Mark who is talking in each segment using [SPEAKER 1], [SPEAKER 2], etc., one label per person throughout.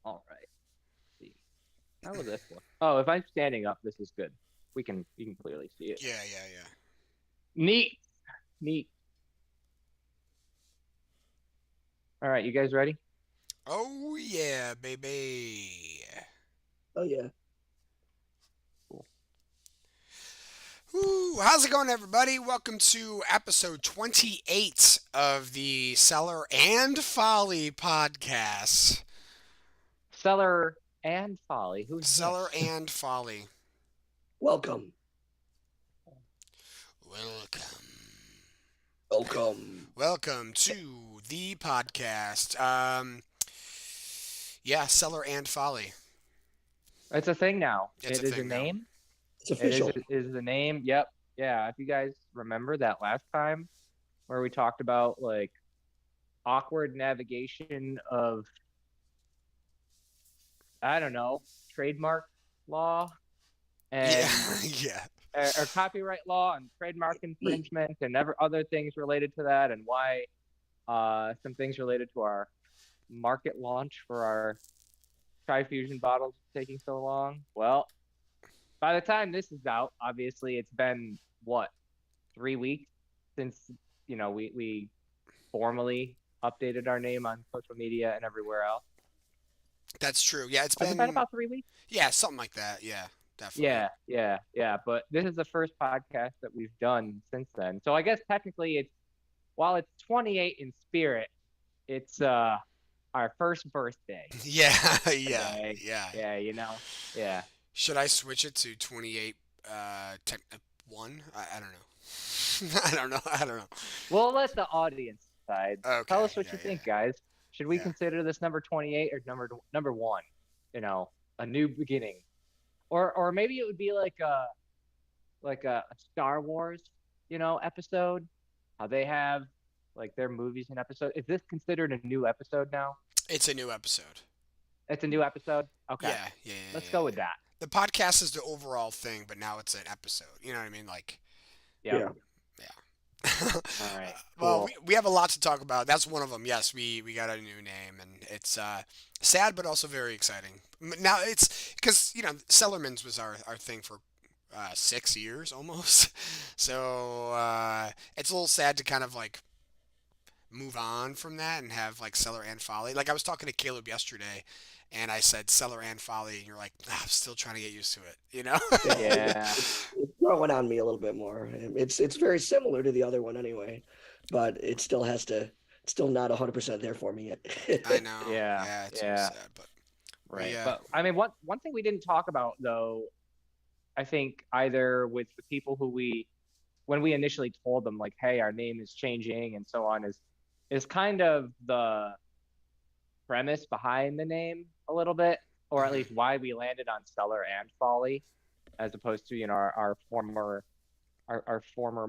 [SPEAKER 1] All right. See. How will this look? Oh, if I'm standing up, this is good. You can clearly see it.
[SPEAKER 2] Yeah, yeah, yeah.
[SPEAKER 1] Neat. Neat. All right, you guys ready?
[SPEAKER 2] Oh yeah, baby.
[SPEAKER 3] Oh yeah.
[SPEAKER 1] Cool.
[SPEAKER 2] Woo, how's it going, everybody? Welcome to episode 28 of the Seller and Folly podcast.
[SPEAKER 1] Seller and Folly. Who's
[SPEAKER 2] Seller
[SPEAKER 1] this?
[SPEAKER 2] and Folly.
[SPEAKER 3] Welcome.
[SPEAKER 2] Welcome.
[SPEAKER 3] Welcome.
[SPEAKER 2] Welcome to the podcast. Yeah, Seller and Folly.
[SPEAKER 1] It's a thing now.
[SPEAKER 2] It's a
[SPEAKER 1] It is a
[SPEAKER 2] thing now.
[SPEAKER 1] name.
[SPEAKER 3] It's
[SPEAKER 1] It
[SPEAKER 3] official.
[SPEAKER 1] is the name. Yep. Yeah. If you guys remember that last time where we talked about like awkward navigation of, I don't know, trademark law
[SPEAKER 2] Yeah,
[SPEAKER 1] and
[SPEAKER 2] yeah.
[SPEAKER 1] or copyright law and trademark infringement and other things related to that, and why some things related to our market launch for our Tri-Fusion bottles is taking so long. Well, by the time this is out, obviously it's been what, 3 weeks since we formally updated our name on social media and everywhere else.
[SPEAKER 2] That's true. Yeah, it's
[SPEAKER 1] Has it been
[SPEAKER 2] been,
[SPEAKER 1] about 3 weeks?
[SPEAKER 2] yeah, something like that. Yeah, definitely.
[SPEAKER 1] Yeah. But this is the first podcast that we've done since then. So I guess technically it's, while it's 28 in spirit, it's our first birthday
[SPEAKER 2] Yeah, yeah,
[SPEAKER 1] today.
[SPEAKER 2] yeah.
[SPEAKER 1] Yeah, Yeah.
[SPEAKER 2] Should I switch it to 28 1? I don't know. I don't know. I don't know.
[SPEAKER 1] We'll let the audience decide. Tell
[SPEAKER 2] Okay.
[SPEAKER 1] us what
[SPEAKER 2] Yeah,
[SPEAKER 1] you
[SPEAKER 2] yeah.
[SPEAKER 1] think, guys. Should we
[SPEAKER 2] Yeah.
[SPEAKER 1] consider this number 28 or number 1? A new beginning. Or maybe it would be like a Star Wars, episode. How they have like their movies and episodes. Is this considered a new episode now?
[SPEAKER 2] It's a new episode.
[SPEAKER 1] It's a new episode? Okay.
[SPEAKER 2] Yeah, yeah, yeah,
[SPEAKER 1] Let's
[SPEAKER 2] yeah,
[SPEAKER 1] go with
[SPEAKER 2] yeah.
[SPEAKER 1] that.
[SPEAKER 2] The podcast is the overall thing, but now it's an episode. You know what I mean? Like,
[SPEAKER 1] Yep.
[SPEAKER 3] Yeah.
[SPEAKER 2] yeah.
[SPEAKER 1] All right.
[SPEAKER 2] Well,
[SPEAKER 1] Cool.
[SPEAKER 2] we have a lot to talk about. That's one of them. Yes, we got a new name, and it's sad, but also very exciting. Now it's because Sellerman's was our thing for 6 years almost. So it's a little sad to kind of like move on from that and have like Seller and Folly. Like I was talking to Caleb yesterday, and I said Seller and Folly, and you're like, I'm still trying to get used to it. You know?
[SPEAKER 3] Yeah.
[SPEAKER 1] Yeah.
[SPEAKER 3] It's growing on me a little bit more. It's very similar to the other one anyway, but it still has to. It's still not 100% there for me
[SPEAKER 2] I
[SPEAKER 3] yet.
[SPEAKER 2] know.
[SPEAKER 1] Yeah.
[SPEAKER 2] Yeah, it's so
[SPEAKER 1] Yeah.
[SPEAKER 2] sad, but
[SPEAKER 1] Right.
[SPEAKER 2] yeah,
[SPEAKER 1] But I mean, one thing we didn't talk about though, I think either with the people who when we initially told them like, hey, our name is changing and so on, is kind of the premise behind the name a little bit, or at least
[SPEAKER 2] hmm,
[SPEAKER 1] why we landed on Seller and Folly, as opposed to our former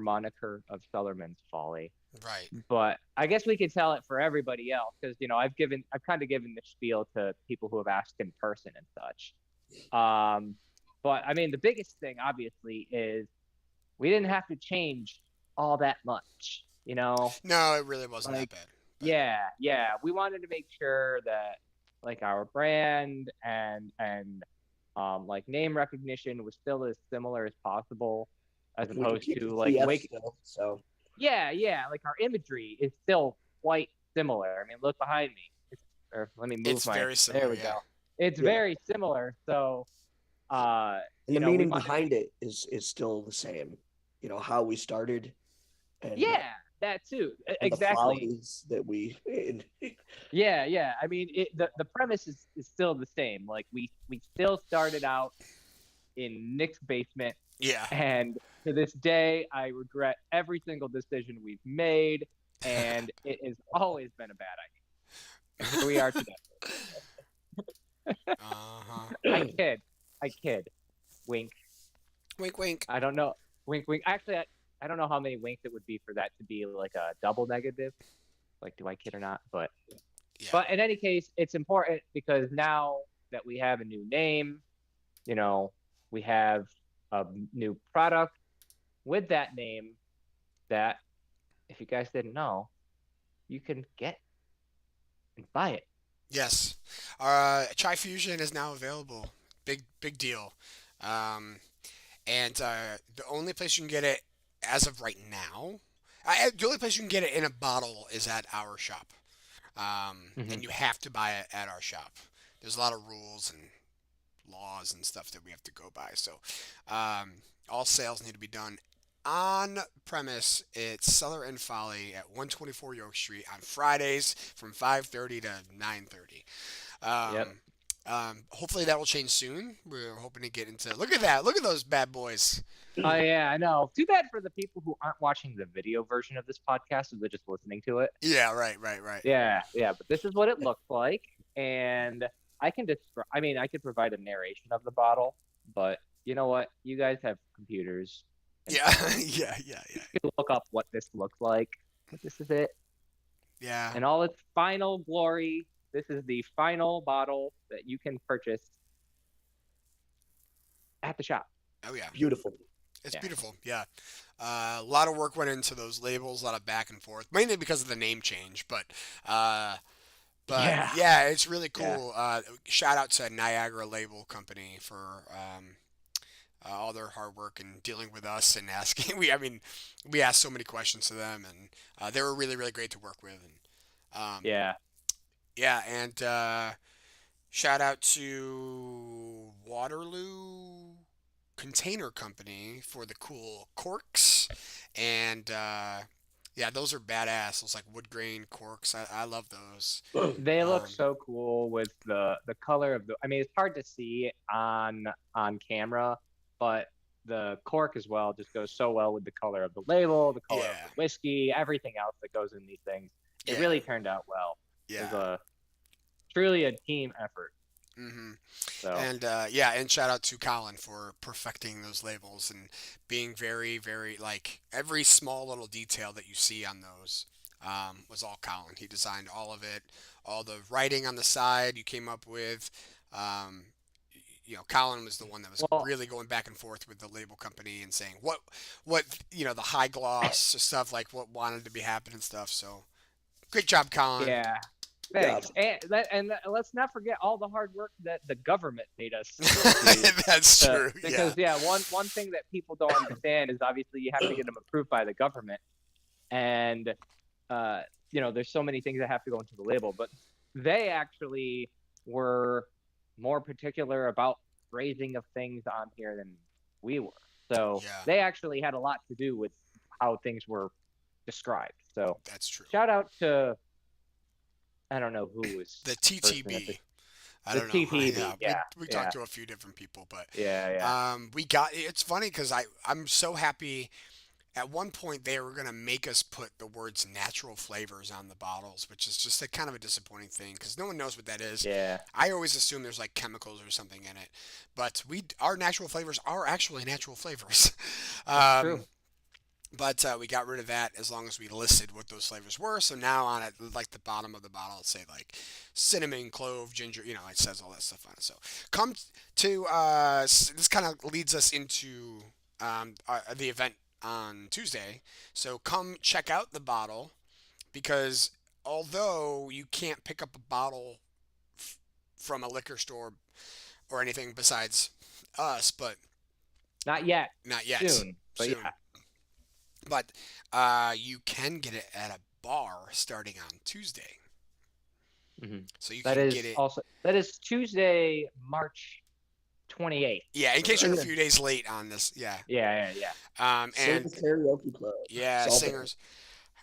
[SPEAKER 1] moniker of Sellerman's Folly.
[SPEAKER 2] right.
[SPEAKER 1] But I guess we could tell it for everybody else because I've kind of given the spiel to people who have asked in person and such. Um, but I mean, the biggest thing obviously is we didn't have to change all that much,
[SPEAKER 2] No, it really wasn't that
[SPEAKER 1] like,
[SPEAKER 2] bad. But
[SPEAKER 1] yeah, we wanted to make sure that like our brand and like name recognition was still as similar as possible, as
[SPEAKER 3] We can
[SPEAKER 1] opposed
[SPEAKER 3] keep the
[SPEAKER 1] to like
[SPEAKER 3] TF
[SPEAKER 1] wake.
[SPEAKER 3] still. So
[SPEAKER 1] Yeah, like our imagery is still quite similar. I mean, look behind me. Or let me move
[SPEAKER 2] it's
[SPEAKER 1] my.
[SPEAKER 2] very
[SPEAKER 1] There
[SPEAKER 2] similar.
[SPEAKER 1] we
[SPEAKER 2] Yeah.
[SPEAKER 1] go. It's
[SPEAKER 3] yeah,
[SPEAKER 1] very similar. So,
[SPEAKER 3] and the
[SPEAKER 1] we
[SPEAKER 3] meaning
[SPEAKER 1] wanted to
[SPEAKER 3] behind
[SPEAKER 1] make.
[SPEAKER 3] it is still the same. How we started and
[SPEAKER 1] Yeah, that too.
[SPEAKER 3] and the
[SPEAKER 1] Exactly.
[SPEAKER 3] follies that we.
[SPEAKER 1] Yeah. I mean, the premise is still the same. Like we still started out in Nick's basement,
[SPEAKER 2] Yeah.
[SPEAKER 1] and to this day, I regret every single decision we've made, and it has always been a bad idea. And here we are today.
[SPEAKER 2] Uh-huh.
[SPEAKER 1] I kid. Wink.
[SPEAKER 2] Wink, wink.
[SPEAKER 1] I don't know. Wink, wink. Actually, I don't know how many winks it would be for that to be like a double negative. Like, do I kid or not? But
[SPEAKER 2] Yeah.
[SPEAKER 1] but in any case, it's important because now that we have a new name, you know, we have a new product with that name that, if you guys didn't know, you can get and buy it
[SPEAKER 2] Yes. Chai Fusion is now available. Big deal. Um, and the only place you can get it as of right now, the only place you can get it in a bottle is at our shop.
[SPEAKER 1] Hmm.
[SPEAKER 2] And you have to buy it at our shop. There's a lot of rules and laws and stuff that we have to go by. So um, all sales need to be done on premise. It's Cellar and Folly at 124 York Street on Fridays from 5:30 to 9:30.
[SPEAKER 1] Yep.
[SPEAKER 2] Hopefully that will change soon. We're hoping to get into. Look at that! Look at those bad boys.
[SPEAKER 1] Oh yeah, I know. Too bad for the people who aren't watching the video version of this podcast, or they're just listening to it.
[SPEAKER 2] Yeah, right.
[SPEAKER 1] Yeah, yeah. But this is what it looks like, and I can describe. I mean, I could provide a narration of the bottle, but you know what? You guys have computers and
[SPEAKER 2] Yeah,
[SPEAKER 1] phones.
[SPEAKER 2] yeah,
[SPEAKER 1] You can look up what this looks like. But this is it,
[SPEAKER 2] yeah.
[SPEAKER 1] in all its final glory. This is the final bottle that you can purchase at the shop.
[SPEAKER 2] Oh yeah,
[SPEAKER 3] Beautiful.
[SPEAKER 2] it's
[SPEAKER 1] Yeah.
[SPEAKER 2] beautiful. Yeah, a lot of work went into those labels, a lot of back and forth, mainly because of the name change. Uh, but
[SPEAKER 1] Yeah.
[SPEAKER 2] yeah, it's really
[SPEAKER 1] Yeah.
[SPEAKER 2] cool. Shout out to Niagara Label Company for all their hard work and dealing with us and asking. We asked so many questions to them, and they were really great to work with. And
[SPEAKER 1] Yeah.
[SPEAKER 2] yeah, and shout out to Waterloo Container Company for the cool corks, and yeah, those are badass. Those like wood grain corks. I love those.
[SPEAKER 1] They look
[SPEAKER 2] Um,
[SPEAKER 1] so cool with the color of the. I mean, it's hard to see on camera, but the cork as well just goes so well with the color of the label, the color of
[SPEAKER 2] yeah,
[SPEAKER 1] the whiskey, everything else that goes in these things. It
[SPEAKER 2] yeah,
[SPEAKER 1] really turned out well. It was
[SPEAKER 2] yeah.
[SPEAKER 1] a truly a team effort.
[SPEAKER 2] hmm
[SPEAKER 1] So
[SPEAKER 2] And yeah, and shout out to Colin for perfecting those labels and being very like every small little detail that you see on those was all Colin. He designed all of it, all the writing on the side you came up with. Um, Colin was the one that was
[SPEAKER 1] well,
[SPEAKER 2] really going back and forth with the label company and saying what the high gloss stuff like what wanted to be happening and stuff. So great job, Colin.
[SPEAKER 1] yeah.
[SPEAKER 3] Yeah.
[SPEAKER 1] Thanks. Let's not forget all the hard work that the government made us do
[SPEAKER 2] That's true.
[SPEAKER 1] because
[SPEAKER 2] Yeah.
[SPEAKER 1] one thing that people don't understand is obviously you have to get them approved by the government, and uh, there's so many things that have to go into the label, but they actually were more particular about phrasing of things on here than we were. So
[SPEAKER 2] Yeah.
[SPEAKER 1] they actually had a lot to do with how things were described. So
[SPEAKER 2] That's true.
[SPEAKER 1] shout out to, I don't know who was
[SPEAKER 2] The
[SPEAKER 1] person at
[SPEAKER 2] TTB. I
[SPEAKER 1] the
[SPEAKER 2] don't know.
[SPEAKER 1] TPB.
[SPEAKER 2] Yeah,
[SPEAKER 1] Yeah,
[SPEAKER 2] we
[SPEAKER 1] yeah,
[SPEAKER 2] talked to a few different people, but
[SPEAKER 1] yeah.
[SPEAKER 2] we got. It's funny because I'm so happy. At one point, they were gonna make us put the words "natural flavors" on the bottles, which is just a kind of a disappointing thing because no one knows what that is.
[SPEAKER 1] Yeah,
[SPEAKER 2] I always assume there's like chemicals or something in it, but our natural flavors are actually natural flavors.
[SPEAKER 1] that's
[SPEAKER 2] Um,
[SPEAKER 1] true.
[SPEAKER 2] but we got rid of that as long as we listed what those flavors were. So now on it, like the bottom of the bottle, it'll say like cinnamon, clove, ginger. It says all that stuff on it. So come to this kind of leads us into the event on Tuesday. So come check out the bottle because although you can't pick up a bottle from a liquor store or anything besides us, but
[SPEAKER 1] Not yet.
[SPEAKER 2] not yet,
[SPEAKER 1] Soon, but
[SPEAKER 2] soon.
[SPEAKER 1] yeah.
[SPEAKER 2] But you can get it at a bar starting on Tuesday.
[SPEAKER 1] Hmm.
[SPEAKER 2] So you
[SPEAKER 1] That
[SPEAKER 2] can get
[SPEAKER 1] is
[SPEAKER 2] it.
[SPEAKER 1] also that is Tuesday, March 28th.
[SPEAKER 2] Yeah, in case you're a
[SPEAKER 3] Right.
[SPEAKER 2] few days late on this. Yeah.
[SPEAKER 1] Yeah.
[SPEAKER 3] Sing
[SPEAKER 2] And
[SPEAKER 3] karaoke club.
[SPEAKER 2] yeah,
[SPEAKER 3] It's all there.
[SPEAKER 2] singers.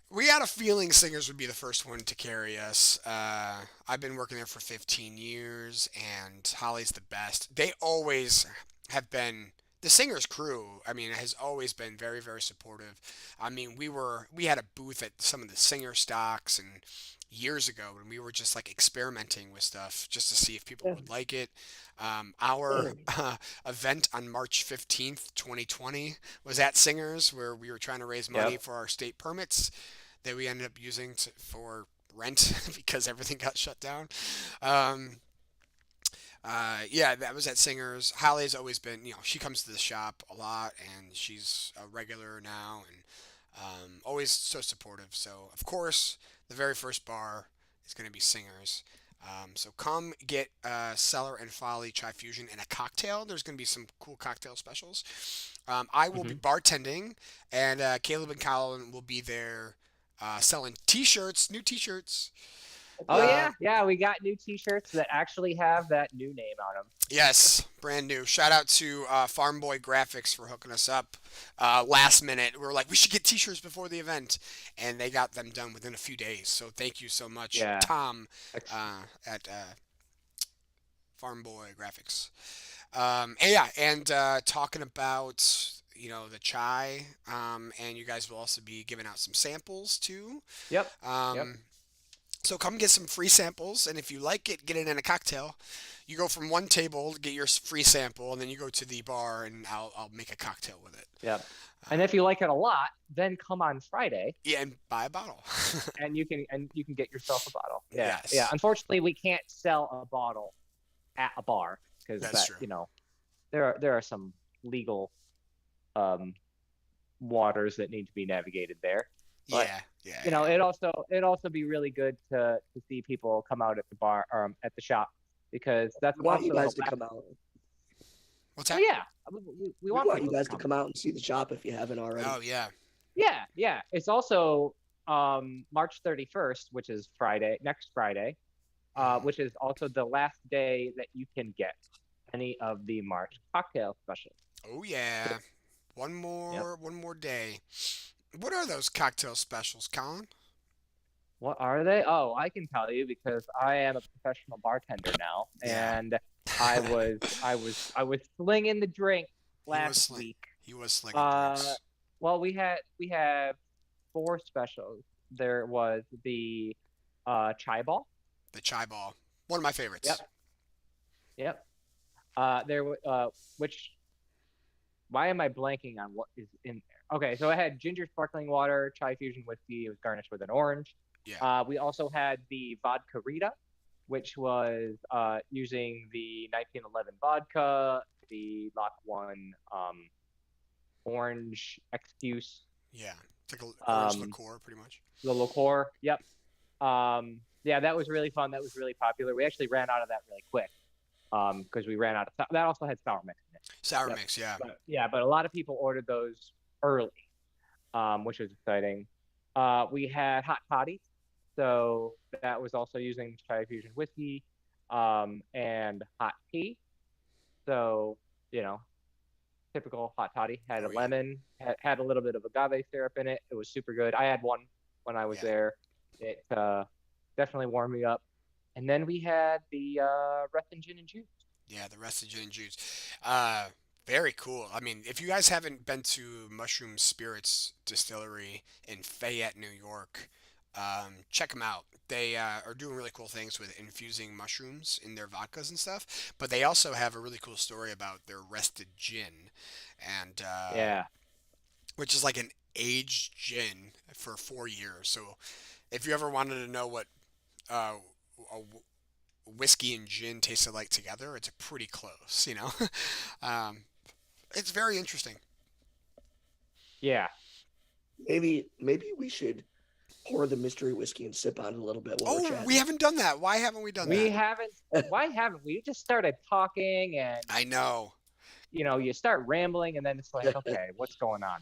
[SPEAKER 2] We had a feeling singers would be the first one to carry us. I've been working there for 15 years, and Holly's the best. They always have been. The singers crew, I mean, has always been very supportive. I mean, we had a booth at some of the singer stocks and years ago when we were just like experimenting with stuff just to see if people
[SPEAKER 3] Yeah.
[SPEAKER 2] would like it. Our
[SPEAKER 3] Sure.
[SPEAKER 2] event on March 15th, 2020 was at Singers where we were trying to raise money
[SPEAKER 1] Yep.
[SPEAKER 2] for our state permits that we ended up using for rent because everything got shut down. Um, yeah, that was at Singers. Holly's always been, she comes to the shop a lot and she's a regular now and always so supportive. So, of course, the very first bar is going to be Singers. So come get Cellar and Folly Chai Fusion and a cocktail. There's going to be some cool cocktail specials. I will be
[SPEAKER 1] Hmm.
[SPEAKER 2] bartending, and Caleb and Colin will be there selling T-shirts, new T-shirts.
[SPEAKER 1] Oh
[SPEAKER 2] Uh,
[SPEAKER 1] yeah, yeah, we got new T-shirts that actually have that new name on them.
[SPEAKER 2] yes, brand new. Shout out to Farm Boy Graphics for hooking us up last minute. We were like, we should get T-shirts before the event, and they got them done within a few days. So thank you so much,
[SPEAKER 1] Yeah.
[SPEAKER 2] Tom,
[SPEAKER 1] Ex-
[SPEAKER 2] at Farm Boy Graphics. And yeah, and talking about the chai, and you guys will also be giving out some samples too.
[SPEAKER 1] Yep. Yep.
[SPEAKER 2] Um, so come get some free samples, and if you like it, get it in a cocktail. You go from one table to get your free sample, and then you go to the bar, and I'll make a cocktail with it.
[SPEAKER 1] Yep.
[SPEAKER 2] Uh,
[SPEAKER 1] And if you like it a lot, then come on Friday
[SPEAKER 2] yeah, and buy a bottle.
[SPEAKER 1] and you can get yourself a bottle. Yeah. Yeah.
[SPEAKER 2] Yes,
[SPEAKER 1] Unfortunately, we can't sell a bottle at a bar because
[SPEAKER 2] that's true.
[SPEAKER 1] there are some legal um waters that need to be navigated there. But
[SPEAKER 2] Yeah, yeah, yeah.
[SPEAKER 1] it also be really good to see people come out at the bar or at the shop because that's
[SPEAKER 3] We want
[SPEAKER 1] also
[SPEAKER 3] you
[SPEAKER 1] the
[SPEAKER 3] guys to
[SPEAKER 1] last.
[SPEAKER 3] come out.
[SPEAKER 2] What's
[SPEAKER 1] Oh
[SPEAKER 2] that?
[SPEAKER 1] yeah, we
[SPEAKER 3] We
[SPEAKER 1] want
[SPEAKER 3] want you
[SPEAKER 1] people to
[SPEAKER 3] guys to
[SPEAKER 1] come.
[SPEAKER 3] come out and see the shop if you haven't already.
[SPEAKER 2] Oh yeah,
[SPEAKER 1] Yeah, yeah. It's also March 31st, which is Friday, next Friday,
[SPEAKER 2] Mhm.
[SPEAKER 1] which is also the last day that you can get any of the March cocktail specials.
[SPEAKER 2] Oh yeah.
[SPEAKER 1] Yep.
[SPEAKER 2] One more day. What are those cocktail specials, Colin?
[SPEAKER 1] What are they? Oh, I can tell you because I am a professional bartender now,
[SPEAKER 2] Yeah.
[SPEAKER 1] and I was slinging the drink
[SPEAKER 2] he was
[SPEAKER 1] last
[SPEAKER 2] sling.
[SPEAKER 1] week.
[SPEAKER 2] He was slinging
[SPEAKER 1] Uh,
[SPEAKER 2] drinks.
[SPEAKER 1] well, we have four specials. There was the chai ball.
[SPEAKER 2] The chai ball. One of my favorites.
[SPEAKER 1] Yep, yep. Which why am I blanking on what is in there? Okay, so I had ginger sparkling water, chai fusion whiskey. It was garnished with an orange.
[SPEAKER 2] Yeah.
[SPEAKER 1] We also had the vodka Rita, which was using the 1911 vodka, the Lock One orange excuse,
[SPEAKER 2] Yeah. It's like a orange
[SPEAKER 1] um,
[SPEAKER 2] liqueur, pretty much.
[SPEAKER 1] the liqueur. Yep. Yeah, that was really fun. That was really popular. We actually ran out of that really quick because we ran out of that. Also had sour mix in it.
[SPEAKER 2] Sour
[SPEAKER 1] Yep.
[SPEAKER 2] mix, yeah.
[SPEAKER 1] But a lot of people ordered those early, which was exciting. We had hot toddy, so that was also using Chai Fusion whiskey, and hot tea. So you know, typical hot toddy had a
[SPEAKER 2] Oh yeah.
[SPEAKER 1] lemon, had a little bit of agave syrup in it. It was super good. I had one when I was
[SPEAKER 2] Yeah.
[SPEAKER 1] there. It definitely warmed me up. And then we had the Rethen gin and juice.
[SPEAKER 2] Yeah, the rest of gin and juice. Uh, Very cool. I mean, if you guys haven't been to Mushroom Spirits Distillery in Fayette, New York, check them out. They are doing really cool things with infusing mushrooms in their vodkas and stuff. But they also have a really cool story about their rested gin, and
[SPEAKER 1] Yeah.
[SPEAKER 2] which is like an aged gin for 4 years. So if you ever wanted to know what uh, a whiskey and gin tasted like together, it's pretty close, you know? um, it's very interesting.
[SPEAKER 1] Yeah.
[SPEAKER 3] Maybe we should pour the mystery whiskey and sip on it a little bit while we're
[SPEAKER 2] Oh, we
[SPEAKER 3] chatting.
[SPEAKER 2] haven't done that. Why haven't we done
[SPEAKER 1] We
[SPEAKER 2] that?
[SPEAKER 1] haven't why haven't we just started talking and
[SPEAKER 2] I know.
[SPEAKER 1] you start rambling and then it's like, okay, what's going on?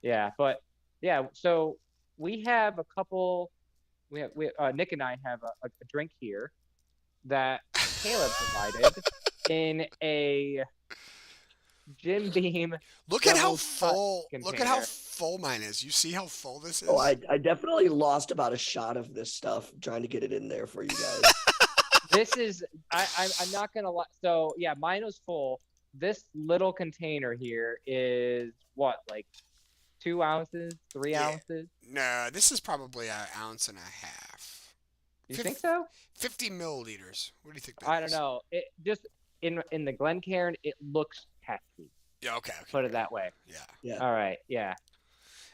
[SPEAKER 1] Yeah, but yeah, so we have a couple Nick and I have a drink here that Caleb provided in a Jim Beam
[SPEAKER 2] Look at how
[SPEAKER 1] double cut
[SPEAKER 2] full. Look at how
[SPEAKER 1] container.
[SPEAKER 2] full mine is. You see how full this
[SPEAKER 3] Oh,
[SPEAKER 2] is?
[SPEAKER 3] I definitely lost about a shot of this stuff trying to get it in there for you guys.
[SPEAKER 1] This is I'm not gonna lie. So yeah, mine was full. This little container here is what, like 2 ounces, three
[SPEAKER 2] Yeah.
[SPEAKER 1] ounces?
[SPEAKER 2] No, this is probably an ounce and a half.
[SPEAKER 1] You
[SPEAKER 2] Fif-
[SPEAKER 1] think so?
[SPEAKER 2] 50 milliliters. What do you think that
[SPEAKER 1] I don't
[SPEAKER 2] is?
[SPEAKER 1] know. It just in the Glencairn, it looks hefty.
[SPEAKER 2] Yeah. Okay. Okay.
[SPEAKER 1] Put it that way.
[SPEAKER 2] Yeah.
[SPEAKER 3] Yeah.
[SPEAKER 1] All right. Yeah.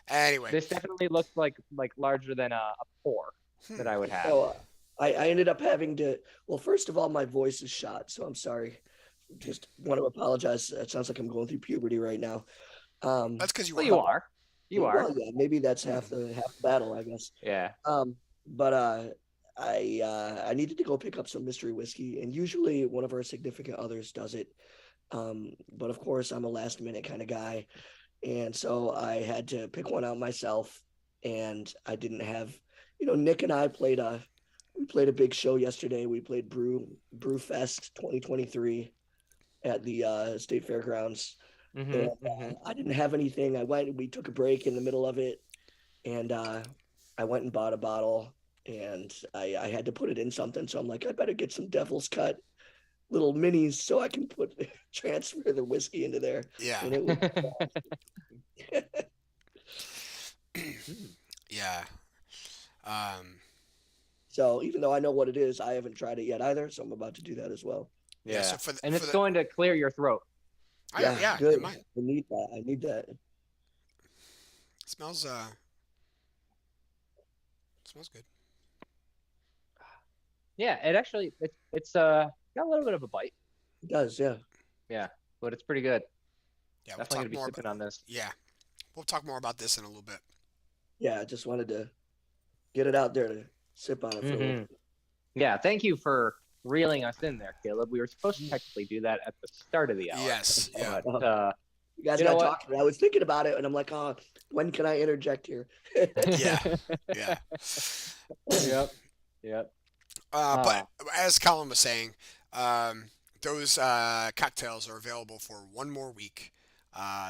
[SPEAKER 2] Anyway.
[SPEAKER 1] This definitely looks like larger than a pour that I would have.
[SPEAKER 3] So I ended up having to. Well, first of all, my voice is shot, so I'm sorry. Just want to apologize. It sounds like I'm going through puberty right now.
[SPEAKER 2] That's because you
[SPEAKER 1] Well,
[SPEAKER 2] were.
[SPEAKER 1] you are. You are.
[SPEAKER 3] Well, yeah, maybe that's half the battle, I guess.
[SPEAKER 1] Yeah.
[SPEAKER 3] But I needed to go pick up some mystery whiskey, and usually one of our significant others does it. But of course, I'm a last minute kind of guy, and so I had to pick one out myself. And I didn't have, Nick and I played a big show yesterday. We played Brewfest 2023 at the state fairgrounds, and I didn't have anything. We took a break in the middle of it, and I went and bought a bottle, and I had to put it in something. So I'm like, I better get some Devil's Cut little minis so I can transfer the whiskey into there.
[SPEAKER 2] Yeah.
[SPEAKER 3] And it was
[SPEAKER 2] Yeah.
[SPEAKER 3] so even though I know what it is, I haven't tried it yet either. So I'm about to do that as well.
[SPEAKER 2] Yeah. So
[SPEAKER 1] and it's going to clear your throat.
[SPEAKER 2] Yeah.
[SPEAKER 3] Good.
[SPEAKER 2] It might.
[SPEAKER 3] I need that. I need that.
[SPEAKER 2] Smells smells good.
[SPEAKER 1] Yeah, it actually it's got a little bit of a bite.
[SPEAKER 3] It does, yeah.
[SPEAKER 1] Yeah, but it's pretty good.
[SPEAKER 2] Yeah, we'll
[SPEAKER 1] Definitely
[SPEAKER 2] talk
[SPEAKER 1] gonna be
[SPEAKER 2] more
[SPEAKER 1] sipping
[SPEAKER 2] about,
[SPEAKER 1] on this.
[SPEAKER 2] yeah. We'll talk more about this in a little bit.
[SPEAKER 3] Yeah, I just wanted to get it out there to sip on it for a little bit.
[SPEAKER 1] Yeah, thank you for reeling us in there, Caleb. We were supposed to technically do that at the start of the hour.
[SPEAKER 2] Yes, yeah.
[SPEAKER 1] But,
[SPEAKER 3] You guys
[SPEAKER 1] You know
[SPEAKER 3] got
[SPEAKER 1] what?
[SPEAKER 3] talking. I was thinking about it, and I'm like, oh, when can I interject here?
[SPEAKER 2] Yeah. Yeah.
[SPEAKER 1] Yep.
[SPEAKER 2] But as Colin was saying, those cocktails are available for one more week.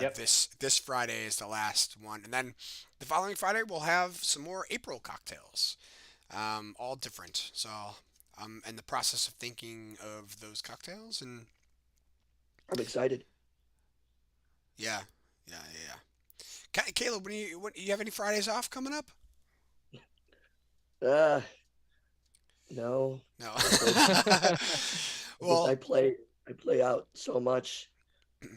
[SPEAKER 1] Yep.
[SPEAKER 2] This Friday is the last one, and then the following Friday we'll have some more April cocktails, all different. So I'm in the process of thinking of those cocktails, and
[SPEAKER 3] I'm excited.
[SPEAKER 2] yeah. Caleb, when you have any Fridays off coming up?
[SPEAKER 3] No.
[SPEAKER 2] No.
[SPEAKER 3] Well,
[SPEAKER 2] Well,
[SPEAKER 3] I play out so much.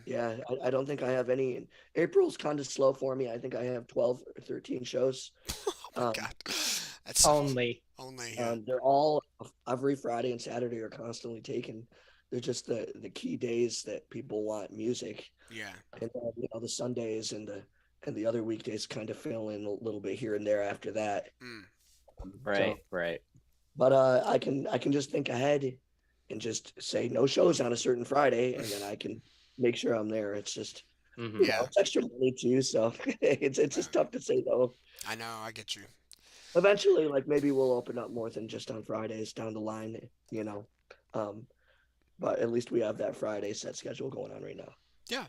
[SPEAKER 3] Yeah, I don't think I have any. April's kind of slow for me. I think I have 12 or 13 shows.
[SPEAKER 2] oh my
[SPEAKER 3] Um,
[SPEAKER 2] God, that's so
[SPEAKER 1] Only.
[SPEAKER 2] only.
[SPEAKER 3] They're all every Friday and Saturday are constantly taken. They're just the key days that people want music,
[SPEAKER 2] Yeah.
[SPEAKER 3] and then, the Sundays and the other weekdays kind of fill in a little bit here and there after that.
[SPEAKER 2] Mm.
[SPEAKER 1] Right.
[SPEAKER 3] But I can just think ahead and just say no shows on a certain Friday, and then I can make sure I'm there. It's just
[SPEAKER 2] Yeah.
[SPEAKER 3] it's extra money too, so it's just tough to say no.
[SPEAKER 2] I know. I get you.
[SPEAKER 3] Eventually, like maybe we'll open up more than just on Fridays down the line, but at least we have that Friday set schedule going on right now.
[SPEAKER 2] Yeah.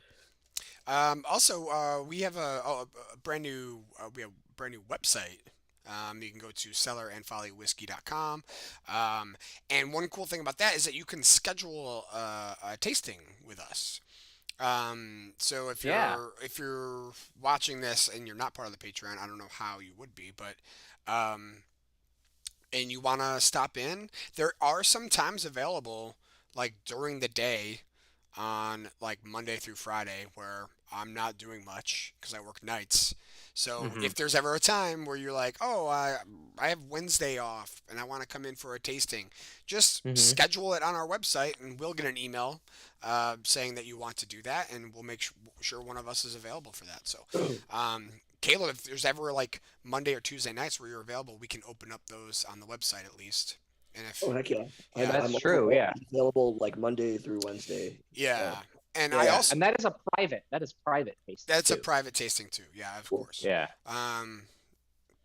[SPEAKER 2] Also, we have a brand new website. You can go to cellarandfolly.whiskey.com. And one cool thing about that is that you can schedule a tasting with us. So if
[SPEAKER 1] Yeah.
[SPEAKER 2] you're watching this and you're not part of the Patreon, I don't know how you would be, but and you want to stop in, there are some times available like during the day on like Monday through Friday where I'm not doing much because I work nights. So if there's ever a time where you're like, oh, I have Wednesday off and I want to come in for a tasting, just schedule it on our website and we'll get an email saying that you want to do that, and we'll make sure one of us is available for that. So, Caleb, if there's ever like Monday or Tuesday nights where you're available, we can open up those on the website at least. And if
[SPEAKER 3] Oh heck yeah,
[SPEAKER 2] Yeah.
[SPEAKER 1] That's true, yeah.
[SPEAKER 3] available like Monday through Wednesday.
[SPEAKER 2] yeah, and
[SPEAKER 3] Yeah.
[SPEAKER 2] I also
[SPEAKER 1] And that is private tasting.
[SPEAKER 2] that's a
[SPEAKER 1] too.
[SPEAKER 2] private tasting too. Yeah, of course.
[SPEAKER 1] Yeah.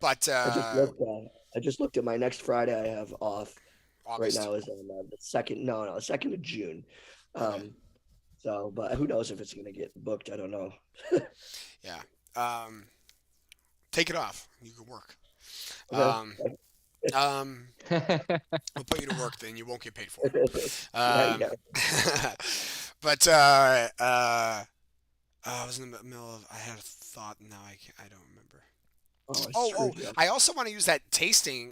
[SPEAKER 2] But
[SPEAKER 3] I just looked at my next Friday I have off
[SPEAKER 2] August.
[SPEAKER 3] right now is on the second. No, the 2nd of June. So, but who knows if it's gonna get booked? I don't know.
[SPEAKER 2] Yeah. Take it off. You can work.
[SPEAKER 3] Okay.
[SPEAKER 2] We'll put you to work then. You won't get paid for it.
[SPEAKER 3] Yeah.
[SPEAKER 2] But I was in the middle of. I had a thought. Now I don't remember.
[SPEAKER 3] I screwed you up.
[SPEAKER 2] I also want to use that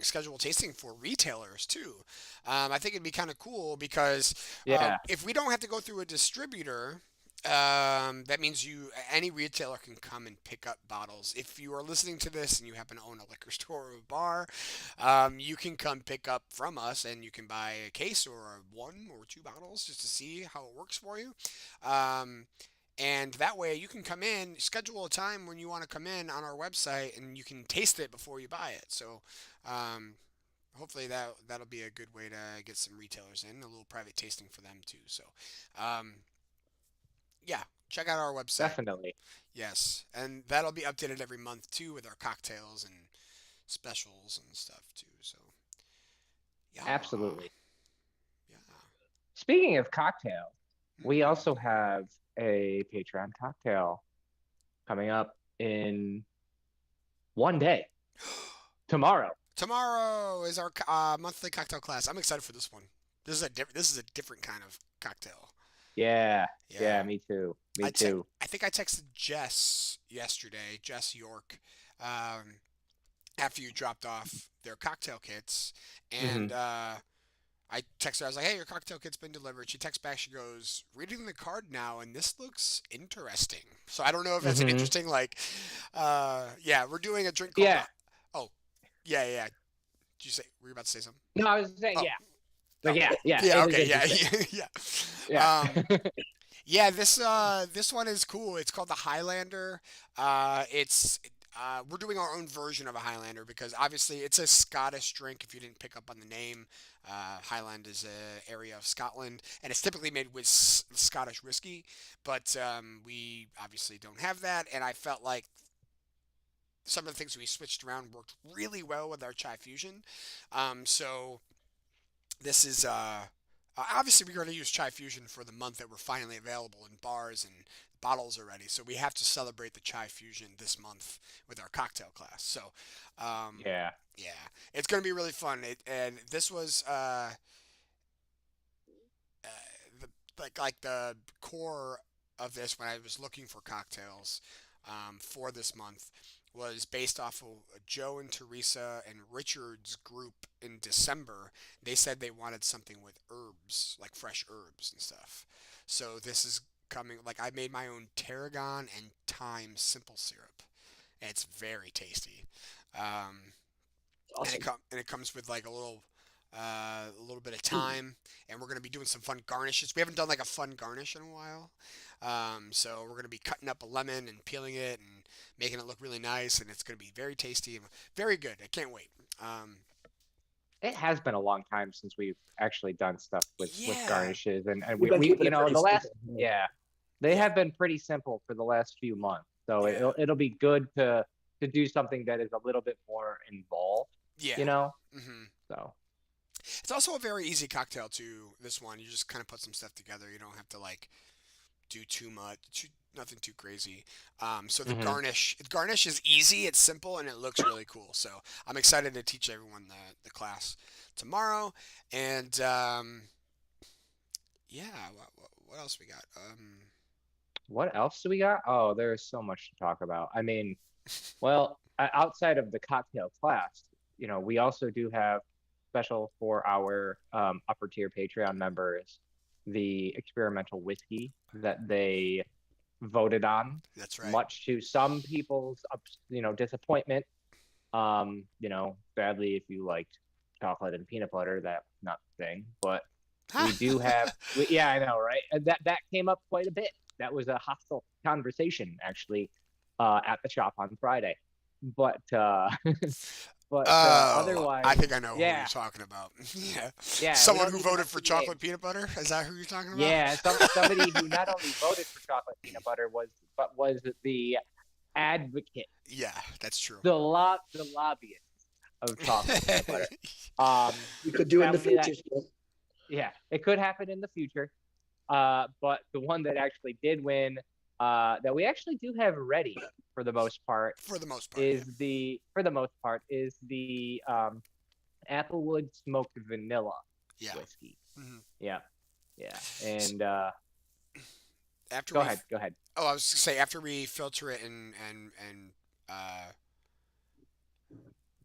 [SPEAKER 2] schedule tasting for retailers too. I think it'd be kind of cool because
[SPEAKER 1] Yeah.
[SPEAKER 2] if we don't have to go through a distributor, that means any retailer can come and pick up bottles. If you are listening to this and you happen to own a liquor store or a bar, you can come pick up from us and you can buy a case or 1 or 2 bottles just to see how it works for you. And that way you can come in, schedule a time when you want to come in on our website, and you can taste it before you buy it. So hopefully that'll be a good way to get some retailers in, a little private tasting for them too. So, um, yeah, check out our website.
[SPEAKER 1] Definitely.
[SPEAKER 2] Yes, and that'll be updated every month too with our cocktails and specials and stuff too. So, yeah,
[SPEAKER 1] Absolutely.
[SPEAKER 2] yeah.
[SPEAKER 1] Speaking of cocktails, we
[SPEAKER 2] Mhm.
[SPEAKER 1] also have a Patreon cocktail coming up in one day, tomorrow.
[SPEAKER 2] Tomorrow is our monthly cocktail class. I'm excited for this one. This is a different kind of cocktail.
[SPEAKER 1] Yeah,
[SPEAKER 2] Yeah.
[SPEAKER 1] yeah, me too.
[SPEAKER 2] I
[SPEAKER 1] Me
[SPEAKER 2] te-
[SPEAKER 1] too.
[SPEAKER 2] I think I texted Jess yesterday, Jess York, um, after you dropped off their cocktail kits, and
[SPEAKER 1] Hmm.
[SPEAKER 2] I texted her. I was like, "Hey, your cocktail kit's been delivered." She texts back. She goes, "Reading the card now, and this looks interesting." So I don't know if that's an
[SPEAKER 1] Hmm.
[SPEAKER 2] interesting like, yeah, we're doing a drink called
[SPEAKER 1] Yeah.
[SPEAKER 2] the. Oh, yeah, yeah. Did you say were you about to say something?
[SPEAKER 1] No, I was saying,
[SPEAKER 2] Oh,
[SPEAKER 1] yeah.
[SPEAKER 2] oh,
[SPEAKER 1] Like, yeah, yeah,
[SPEAKER 2] yeah.
[SPEAKER 1] it is
[SPEAKER 2] Okay, yeah,
[SPEAKER 1] interesting.
[SPEAKER 2] yeah.
[SPEAKER 1] Yeah.
[SPEAKER 2] Yeah, this one is cool. It's called the Highlander. It's we're doing our own version of a Highlander because obviously it's a Scottish drink. If you didn't pick up on the name, Highland is a area of Scotland, and it's typically made with Scottish whiskey. But we obviously don't have that, and I felt like some of the things we switched around worked really well with our chai fusion. So this is obviously we're going to use Chai Fusion for the month that we're finally available in bars and bottles already. So we have to celebrate the Chai Fusion this month with our cocktail class. So
[SPEAKER 1] Yeah.
[SPEAKER 2] yeah, it's going to be really fun. And this was uh, the like the core of this when I was looking for cocktails for this month was based off of Joe and Teresa and Richard's group in December. They said they wanted something with herbs, like fresh herbs and stuff. So this is coming. Like I made my own tarragon and thyme simple syrup. And it's very tasty. Um,
[SPEAKER 3] Awesome.
[SPEAKER 2] and it comes with like a little bit of thyme, and we're gonna be doing some fun garnishes. We haven't done like a fun garnish in a while, so we're gonna be cutting up a lemon and peeling it and making it look really nice, and it's gonna be very tasty and very good. I can't wait.
[SPEAKER 1] It has been a long time since we've actually done stuff with
[SPEAKER 2] Yeah,
[SPEAKER 1] garnishes, and
[SPEAKER 3] We've been
[SPEAKER 1] we
[SPEAKER 3] keeping it pretty
[SPEAKER 1] the last,
[SPEAKER 3] simple.
[SPEAKER 1] yeah, they
[SPEAKER 2] yeah,
[SPEAKER 1] have been pretty simple for the last few months. So
[SPEAKER 2] yeah,
[SPEAKER 1] it'll be good to do something that is a little bit more involved,
[SPEAKER 2] yeah.
[SPEAKER 1] you know?
[SPEAKER 2] hmm
[SPEAKER 1] So
[SPEAKER 2] It's also a very easy cocktail too. This one, you just kind of put some stuff together. You don't have to like do too much, nothing too crazy. So the
[SPEAKER 1] hmm
[SPEAKER 2] garnish is easy, it's simple, and it looks really cool. So I'm excited to teach everyone the class tomorrow. And yeah, what else we got?
[SPEAKER 1] what else do we got? Oh, there's so much to talk about. I mean, well, outside of the cocktail class, we also do have special for our upper tier Patreon members, the experimental whiskey that they voted on,
[SPEAKER 2] That's right.
[SPEAKER 1] much to some people's disappointment. Sadly, if you liked chocolate and peanut butter, that's not the thing. But we do have, yeah, I know, right? And that came up quite a bit. That was a hostile conversation actually at the shop on Friday. But
[SPEAKER 2] Oh, I
[SPEAKER 1] otherwise,
[SPEAKER 2] think I know who you're
[SPEAKER 1] yeah,
[SPEAKER 2] talking about. Yeah,
[SPEAKER 1] yeah, we
[SPEAKER 2] someone
[SPEAKER 1] don't
[SPEAKER 2] who
[SPEAKER 1] need to
[SPEAKER 2] voted
[SPEAKER 1] mention
[SPEAKER 2] for chocolate
[SPEAKER 1] names.
[SPEAKER 2] peanut butter. Is that who you're talking about?
[SPEAKER 1] Yeah, somebody who not only voted for chocolate peanut butter was the advocate,
[SPEAKER 2] Yeah, that's true.
[SPEAKER 1] the lobbyist of chocolate peanut butter.
[SPEAKER 3] We could do it in the
[SPEAKER 1] Sadly, that
[SPEAKER 3] future. Still.
[SPEAKER 1] yeah, it could happen in the future. But the one that actually did win, that we actually do have ready for the most part,
[SPEAKER 2] For the most part, yeah.
[SPEAKER 1] is the Applewood smoked vanilla
[SPEAKER 2] Yeah.
[SPEAKER 1] whiskey.
[SPEAKER 2] hmm
[SPEAKER 1] Yeah, yeah. And
[SPEAKER 2] After
[SPEAKER 1] go
[SPEAKER 2] we
[SPEAKER 1] ahead, go ahead.
[SPEAKER 2] Oh, I was gonna say after we filter it uh,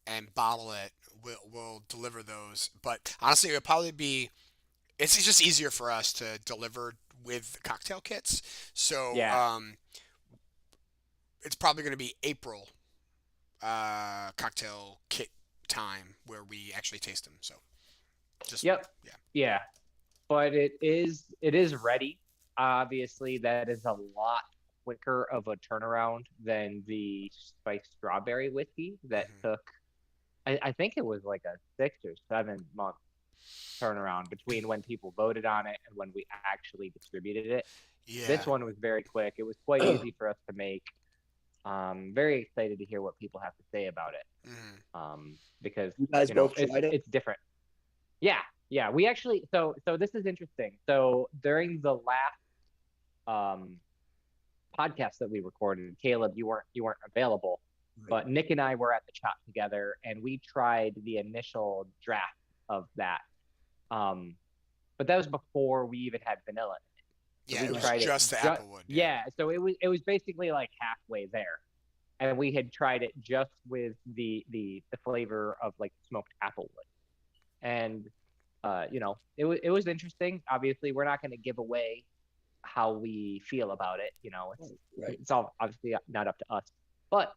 [SPEAKER 2] and bottle it, we'll deliver those. But honestly, it'll probably be it's just easier for us to deliver with cocktail kits. So
[SPEAKER 1] Yeah.
[SPEAKER 2] it's probably gonna be April cocktail kit time where we actually taste them. So just
[SPEAKER 1] Yep.
[SPEAKER 2] yeah,
[SPEAKER 1] Yeah. But it is ready. Obviously, that is a lot quicker of a turnaround than the spiced strawberry whiskey that
[SPEAKER 2] hmm
[SPEAKER 1] took I think it was like a 6 or 7 month turnaround between when people voted on it and when we actually distributed it.
[SPEAKER 2] Yeah.
[SPEAKER 1] This one was very quick. It was quite easy for us to make. Very excited to hear what people have to say about it. Because
[SPEAKER 3] You guys both tried it?
[SPEAKER 1] it's different. Yeah, yeah. We actually so this is interesting. So during the last podcast that we recorded, Caleb, you weren't available, but Nick and I were at the shop together, and we tried the initial draft of that. But that was before we even had vanilla. So
[SPEAKER 2] Yeah,
[SPEAKER 1] we
[SPEAKER 2] it was
[SPEAKER 1] tried
[SPEAKER 2] just the Applewood.
[SPEAKER 1] Yeah, so it was basically like halfway there, and we had tried it just with the flavor of like smoked applewood, and it was interesting. Obviously, we're not going to give away how we feel about it. It's all obviously not up to us. But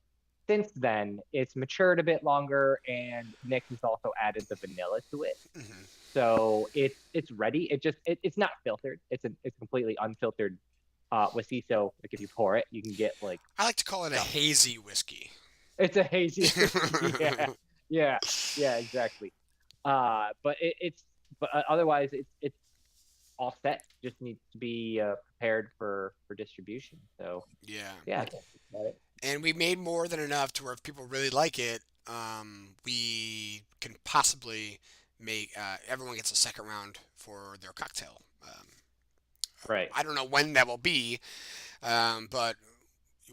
[SPEAKER 1] since then, it's matured a bit longer, and Nick has also added the vanilla to it. So it's ready. It's not filtered. It's completely unfiltered whiskey. So like if you pour it, you can get like
[SPEAKER 2] I like to call it a hazy whiskey.
[SPEAKER 1] it's a hazy whiskey. Yeah, exactly. But otherwise it's all set. Just needs to be prepared for distribution. So yeah.
[SPEAKER 2] And we made more than enough to where if people really like it, we can possibly make everyone gets a second round for their cocktail.
[SPEAKER 1] Right.
[SPEAKER 2] I don't know when that will be, but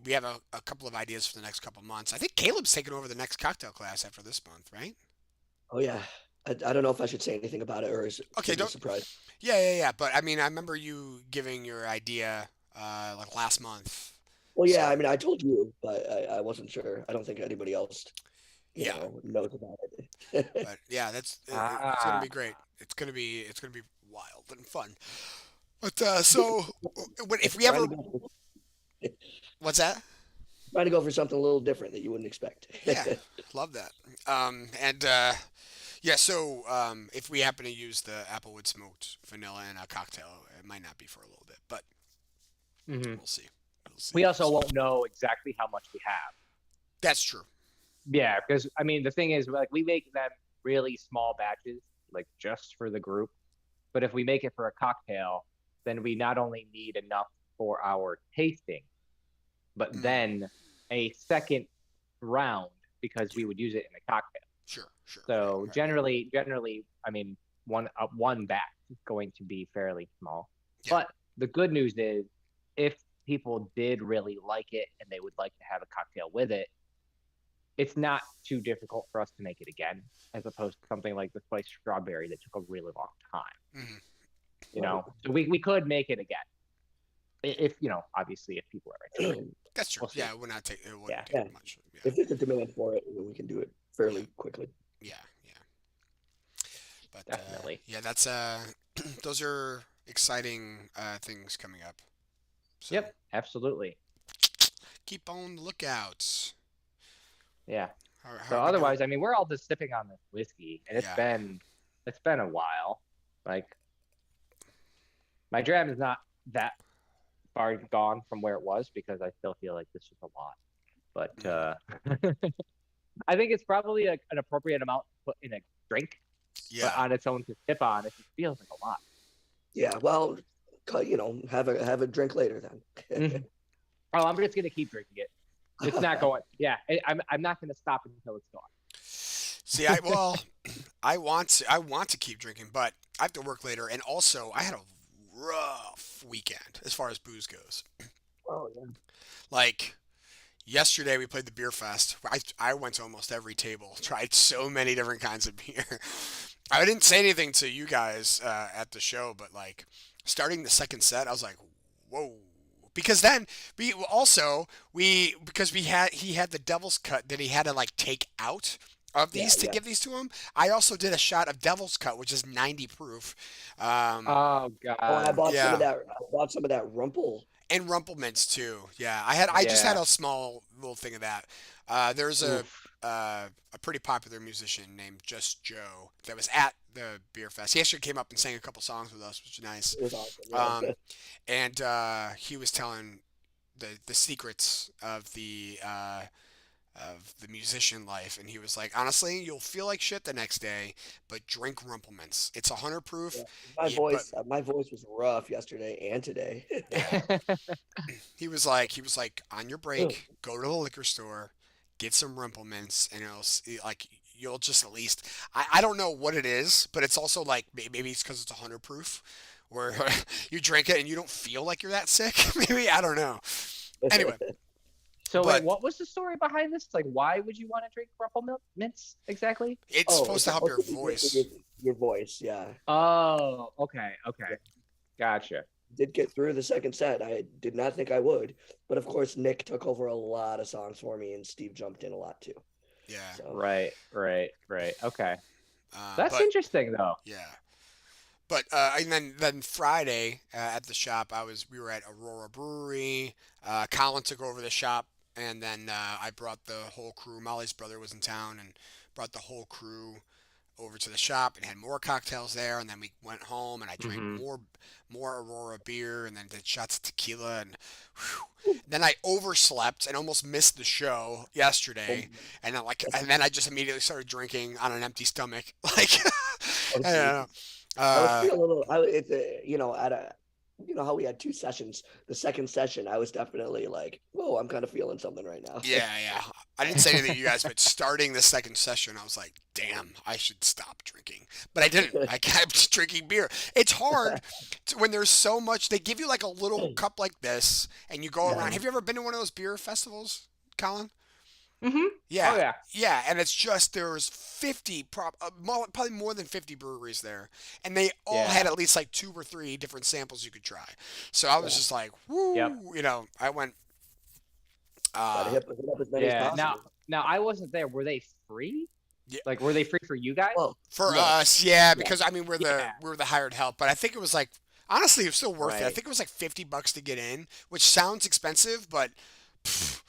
[SPEAKER 2] we have a couple of ideas for the next couple of months. I think Caleb's taking over the next cocktail class after this month, right?
[SPEAKER 3] Oh yeah. I don't know if I should say anything about it or is
[SPEAKER 2] Okay,
[SPEAKER 3] it a surprise?
[SPEAKER 2] Yeah. But I mean, I remember you giving your idea like last month.
[SPEAKER 3] Well, yeah,
[SPEAKER 2] So,
[SPEAKER 3] I mean, I told you, but I wasn't sure. I don't think anybody else,
[SPEAKER 2] yeah,
[SPEAKER 3] knows about it.
[SPEAKER 2] but yeah, it's gonna be great. It's gonna be wild and fun. But so if we ever, what's that?
[SPEAKER 3] Trying to go for something a little different that you wouldn't expect.
[SPEAKER 2] Yeah, love that. And yeah, so if we happen to use the Applewood smoked vanilla in a cocktail, it might not be for a little bit, but we'll see.
[SPEAKER 1] We also won't know exactly how much we have.
[SPEAKER 2] That's true.
[SPEAKER 1] Yeah, because I mean the thing is like we make them really small batches, like just for the group. But if we make it for a cocktail, then we not only need enough for our tasting, but then a second round because we would use it in a cocktail.
[SPEAKER 2] Sure.
[SPEAKER 1] So generally, I mean, one batch is going to be fairly small.
[SPEAKER 2] Yeah.
[SPEAKER 1] But the good news is, if people did really like it and they would like to have a cocktail with it, it's not too difficult for us to make it again, as opposed to something like the spiced strawberry that took a really long time. So we could make it again, if obviously if people are interested.
[SPEAKER 2] That's true.
[SPEAKER 1] We'll see.
[SPEAKER 2] Yeah, it wouldn't take much. Yeah.
[SPEAKER 3] If there's a demand for it, we can do it fairly quickly.
[SPEAKER 2] Yeah. But
[SPEAKER 1] Definitely.
[SPEAKER 2] yeah, that's those are exciting things coming up. So
[SPEAKER 1] Yep, absolutely.
[SPEAKER 2] keep on the lookout.
[SPEAKER 1] Yeah.
[SPEAKER 2] How
[SPEAKER 1] So
[SPEAKER 2] are we
[SPEAKER 1] otherwise,
[SPEAKER 2] doing?
[SPEAKER 1] I mean, we're all just sipping on this whiskey, and
[SPEAKER 2] Yeah.
[SPEAKER 1] it's been a while. Like my dram is not that far gone from where it was because I still feel like this was a lot. But I think it's probably an appropriate amount to put in a drink, but
[SPEAKER 2] Yeah.
[SPEAKER 1] on its own to sip on, it just feels like a lot.
[SPEAKER 3] Yeah, well, have a drink later then.
[SPEAKER 1] Oh, I'm just gonna keep drinking it. It's not going. Yeah, I'm not gonna stop until it's gone.
[SPEAKER 2] See, I want to keep drinking, but I have to work later, and also I had a rough weekend as far as booze goes.
[SPEAKER 3] Oh yeah.
[SPEAKER 2] Like yesterday, we played the beer fest. I went to almost every table, tried so many different kinds of beer. I didn't say anything to you guys at the show, but like starting the second set, I was like, whoa. Because then because he had the devil's cut that he had to like take out of these to give these to him. I also did a shot of devil's cut, which is 90 proof.
[SPEAKER 1] Oh God.
[SPEAKER 3] Oh, and I bought some
[SPEAKER 2] yeah.
[SPEAKER 3] of that. I bought some of that Rumple.
[SPEAKER 2] And Rumplemints too. Yeah, I just had a small little thing of that. There's a pretty popular musician named Just Joe that was at the beer fest. He actually came up and sang a couple songs with us, which is nice.
[SPEAKER 3] It was awesome. Yeah.
[SPEAKER 2] And he was telling the secrets of the of the musician life, and he was like, honestly, you'll feel like shit the next day, but drink Rumplemints. It's 100
[SPEAKER 3] Yeah.
[SPEAKER 2] proof. But
[SPEAKER 3] My voice was rough yesterday and today.
[SPEAKER 2] yeah, he was like, on your break, go to the liquor store, get some Rumplemints, and like you'll just at least. I don't know what it is, but it's also like maybe it's because it's 100 proof, where you drink it and you don't feel like you're that sick. Maybe I don't know. Anyway,
[SPEAKER 1] So wait,
[SPEAKER 2] but
[SPEAKER 1] what was the story behind this? Like, why would you want to drink Rumplemilk mints exactly?
[SPEAKER 2] it's
[SPEAKER 3] Oh,
[SPEAKER 2] supposed
[SPEAKER 3] it's
[SPEAKER 2] to help
[SPEAKER 3] supposed
[SPEAKER 2] your
[SPEAKER 3] to be good for
[SPEAKER 2] voice.
[SPEAKER 3] your voice. Yeah.
[SPEAKER 1] Oh, okay, gotcha.
[SPEAKER 3] Did get through the second set. I did not think I would, but of course Nick took over a lot of songs for me, and Steve jumped in a lot too.
[SPEAKER 2] Yeah.
[SPEAKER 3] So
[SPEAKER 1] Right. Okay, that's
[SPEAKER 2] But
[SPEAKER 1] interesting though.
[SPEAKER 2] yeah. But and then Friday at the shop, we were at Aurora Brewery. Colin took over the shop, and then I brought the whole crew. Molly's brother was in town, and brought the whole crew over to the shop and had more cocktails there. And then we went home, and I drank
[SPEAKER 1] Hmm.
[SPEAKER 2] more Aurora beer, and then did shots of tequila, and then I overslept and almost missed the show yesterday. And then I just immediately started drinking on an empty stomach, like. I don't know.
[SPEAKER 3] I was
[SPEAKER 2] Uh,
[SPEAKER 3] feeling a little. It's at a, how we had two sessions. The second session, I was definitely like, "Whoa, I'm kind of feeling something right now."
[SPEAKER 2] Yeah. I didn't say anything to you guys, but starting the second session, I was like, damn, I should stop drinking. But I didn't. I kept drinking beer. It's hard when there's so much. They give you like a little cup like this, and you go
[SPEAKER 3] Yeah.
[SPEAKER 2] around. Have you ever been to one of those beer festivals, Colin?
[SPEAKER 1] Hmm. Oh
[SPEAKER 2] Yeah.
[SPEAKER 1] yeah.
[SPEAKER 2] Yeah, and it's just there's 50, probably more than 50 breweries there, and they all had
[SPEAKER 1] Yeah.
[SPEAKER 2] at least like two or three different samples you could try. So I was
[SPEAKER 3] Yeah.
[SPEAKER 2] just like,
[SPEAKER 1] Yep.
[SPEAKER 2] woo, I went.
[SPEAKER 3] Gotta
[SPEAKER 2] Uh,
[SPEAKER 3] hit up as many as
[SPEAKER 1] Yeah. Now,
[SPEAKER 3] possible.
[SPEAKER 1] now I wasn't there. Were they free?
[SPEAKER 2] yeah,
[SPEAKER 1] Like, were they free for you guys?
[SPEAKER 3] Well,
[SPEAKER 2] For
[SPEAKER 3] no,
[SPEAKER 2] us, yeah,
[SPEAKER 3] yeah,
[SPEAKER 2] because I mean
[SPEAKER 1] Yeah.
[SPEAKER 2] we were the hired help, but I think it was like honestly it was still worth it. I
[SPEAKER 1] Right.
[SPEAKER 2] think it was like $50 to get in, which sounds expensive, but pff,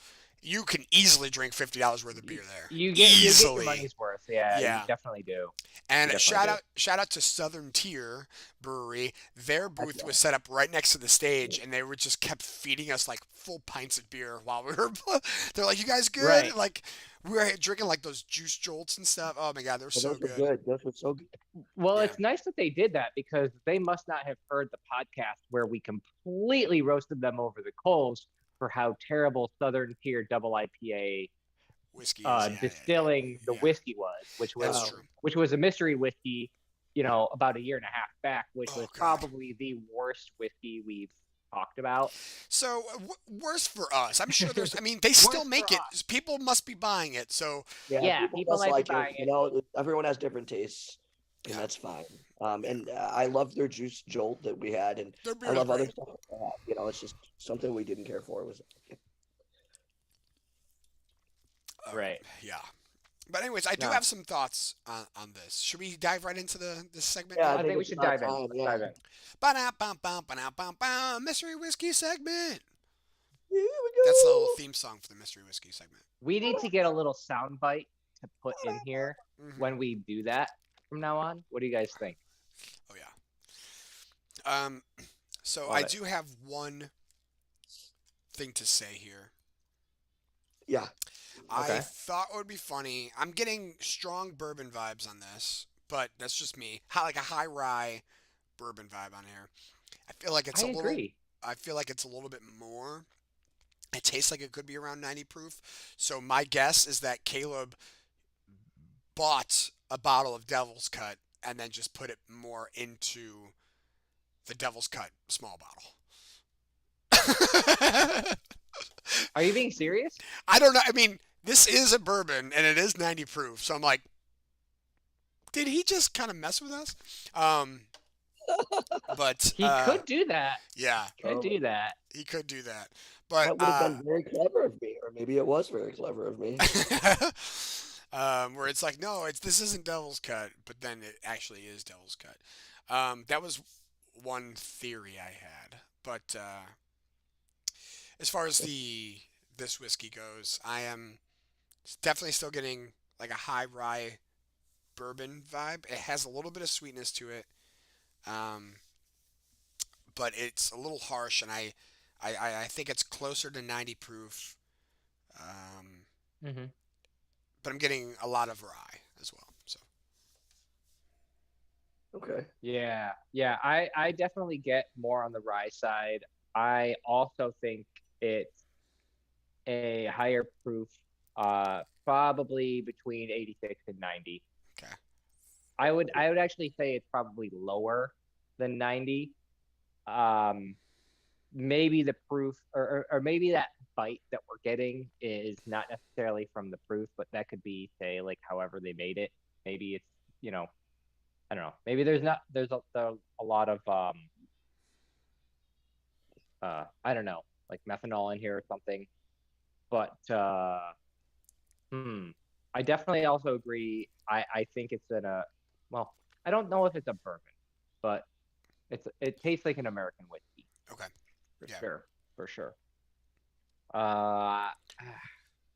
[SPEAKER 2] you can easily drink $50 worth of
[SPEAKER 1] You,
[SPEAKER 2] beer there.
[SPEAKER 1] you get your
[SPEAKER 2] Easily.
[SPEAKER 1] money's worth. Yeah, you
[SPEAKER 2] Yeah.
[SPEAKER 1] definitely do. You
[SPEAKER 2] And
[SPEAKER 1] definitely do.
[SPEAKER 2] shout out to Southern Tier Brewery. Their
[SPEAKER 3] heck
[SPEAKER 2] booth
[SPEAKER 3] yeah.
[SPEAKER 2] was set up right next to the stage, and they were just kept feeding us like full pints of beer while we were. They're like, "You guys good?"
[SPEAKER 1] Right.
[SPEAKER 2] Like we were drinking like those juice jolts and stuff. Oh my god, they're
[SPEAKER 3] Well,
[SPEAKER 2] so
[SPEAKER 3] those were
[SPEAKER 2] good.
[SPEAKER 3] good. Those were so good.
[SPEAKER 1] Well,
[SPEAKER 2] Yeah.
[SPEAKER 1] it's nice that they did that because they must not have heard the podcast where we completely roasted them over the coals for how terrible Southern Tier double IPA
[SPEAKER 2] Whiskey is
[SPEAKER 1] distilling the
[SPEAKER 2] yeah.
[SPEAKER 1] whiskey was,
[SPEAKER 2] That's
[SPEAKER 3] Wow.
[SPEAKER 2] true.
[SPEAKER 1] which was a mystery whiskey, about a year and a half back, which
[SPEAKER 2] Oh
[SPEAKER 1] was
[SPEAKER 2] god.
[SPEAKER 1] probably the worst whiskey we've talked about.
[SPEAKER 2] So worse for us. I'm sure there's. I mean, they still
[SPEAKER 1] Worse
[SPEAKER 2] make
[SPEAKER 1] for
[SPEAKER 2] it.
[SPEAKER 1] us.
[SPEAKER 2] People must be buying it. So
[SPEAKER 3] Yeah,
[SPEAKER 1] Yeah,
[SPEAKER 3] people
[SPEAKER 1] people
[SPEAKER 3] must
[SPEAKER 1] might be
[SPEAKER 3] like it.
[SPEAKER 1] buying
[SPEAKER 3] You
[SPEAKER 1] it.
[SPEAKER 3] know, everyone has different tastes, and
[SPEAKER 2] yeah,
[SPEAKER 3] that's fine.
[SPEAKER 2] yeah.
[SPEAKER 3] And I love their juice jolt that we had, and
[SPEAKER 2] Their
[SPEAKER 3] I
[SPEAKER 2] beer is
[SPEAKER 3] love other
[SPEAKER 2] great.
[SPEAKER 3] stuff like that. It's just something we didn't care for. Was
[SPEAKER 1] Right.
[SPEAKER 2] Yeah. But anyways, I do
[SPEAKER 1] No,
[SPEAKER 2] have some thoughts on this. Should we dive right into this segment
[SPEAKER 3] Yeah, I
[SPEAKER 2] now?
[SPEAKER 1] I
[SPEAKER 3] think
[SPEAKER 1] think we
[SPEAKER 3] it's
[SPEAKER 1] should
[SPEAKER 3] about
[SPEAKER 1] dive in.
[SPEAKER 3] time.
[SPEAKER 1] Let's
[SPEAKER 3] Yeah.
[SPEAKER 1] dive in.
[SPEAKER 2] Ba-da-bum-bum, ba-da-bum-bum, Mystery whiskey segment.
[SPEAKER 3] Here we
[SPEAKER 2] That's the little
[SPEAKER 3] go.
[SPEAKER 2] theme song for the mystery whiskey segment.
[SPEAKER 1] We need to get a little sound bite to put in here
[SPEAKER 2] Hmm.
[SPEAKER 1] when we do that from now on. What do you guys think?
[SPEAKER 2] Oh yeah. Um. So
[SPEAKER 1] Love
[SPEAKER 2] I
[SPEAKER 1] it.
[SPEAKER 2] do have one thing to say here.
[SPEAKER 3] Yeah.
[SPEAKER 2] I
[SPEAKER 1] Okay.
[SPEAKER 2] thought it would be funny. I'm getting strong bourbon vibes on this, but that's just me. Like a high rye bourbon vibe on here. I feel like it's
[SPEAKER 1] I
[SPEAKER 2] a little.
[SPEAKER 1] agree.
[SPEAKER 2] I feel like it's a little bit more. It tastes like it could be around 90 proof. So my guess is that Caleb bought a bottle of Devil's Cut and then just put it more into the Devil's Cut small bottle.
[SPEAKER 1] Are you being serious?
[SPEAKER 2] I don't know. I mean, this is a bourbon and it is 90 proof. So I'm like, did he just kind of mess with us? Um, but
[SPEAKER 1] He could do that.
[SPEAKER 2] yeah,
[SPEAKER 1] Could do that.
[SPEAKER 2] he could do that. But
[SPEAKER 3] That would have been very clever of me, or maybe it was very clever of me.
[SPEAKER 2] where it's like, no, this isn't Devil's Cut, but then it actually is Devil's Cut. That was one theory I had, but as far as this whiskey goes, I am definitely still getting like a high rye bourbon vibe. It has a little bit of sweetness to it, um, but it's a little harsh, and I think it's closer to 90 proof. Um,
[SPEAKER 1] Mm-hmm.
[SPEAKER 2] but I'm getting a lot of rye as well. So
[SPEAKER 3] Okay.
[SPEAKER 1] Yeah, yeah. I definitely get more on the rye side. I also think it's a higher proof, probably between 86 and 90.
[SPEAKER 2] okay,
[SPEAKER 1] I would actually say it's probably lower than 90. Um, maybe the proof or maybe that bite that we're getting is not necessarily from the proof, but that could be, say, like however they made it. Maybe it's, you know, I don't know. Maybe there's a lot of I don't know, like methanol in here or something. But hmm, I definitely also agree. I think it's in a, well, I don't know if it's a bourbon, but it tastes like an American whiskey
[SPEAKER 2] okay,
[SPEAKER 1] for
[SPEAKER 2] yeah,
[SPEAKER 1] sure, for sure. Uh,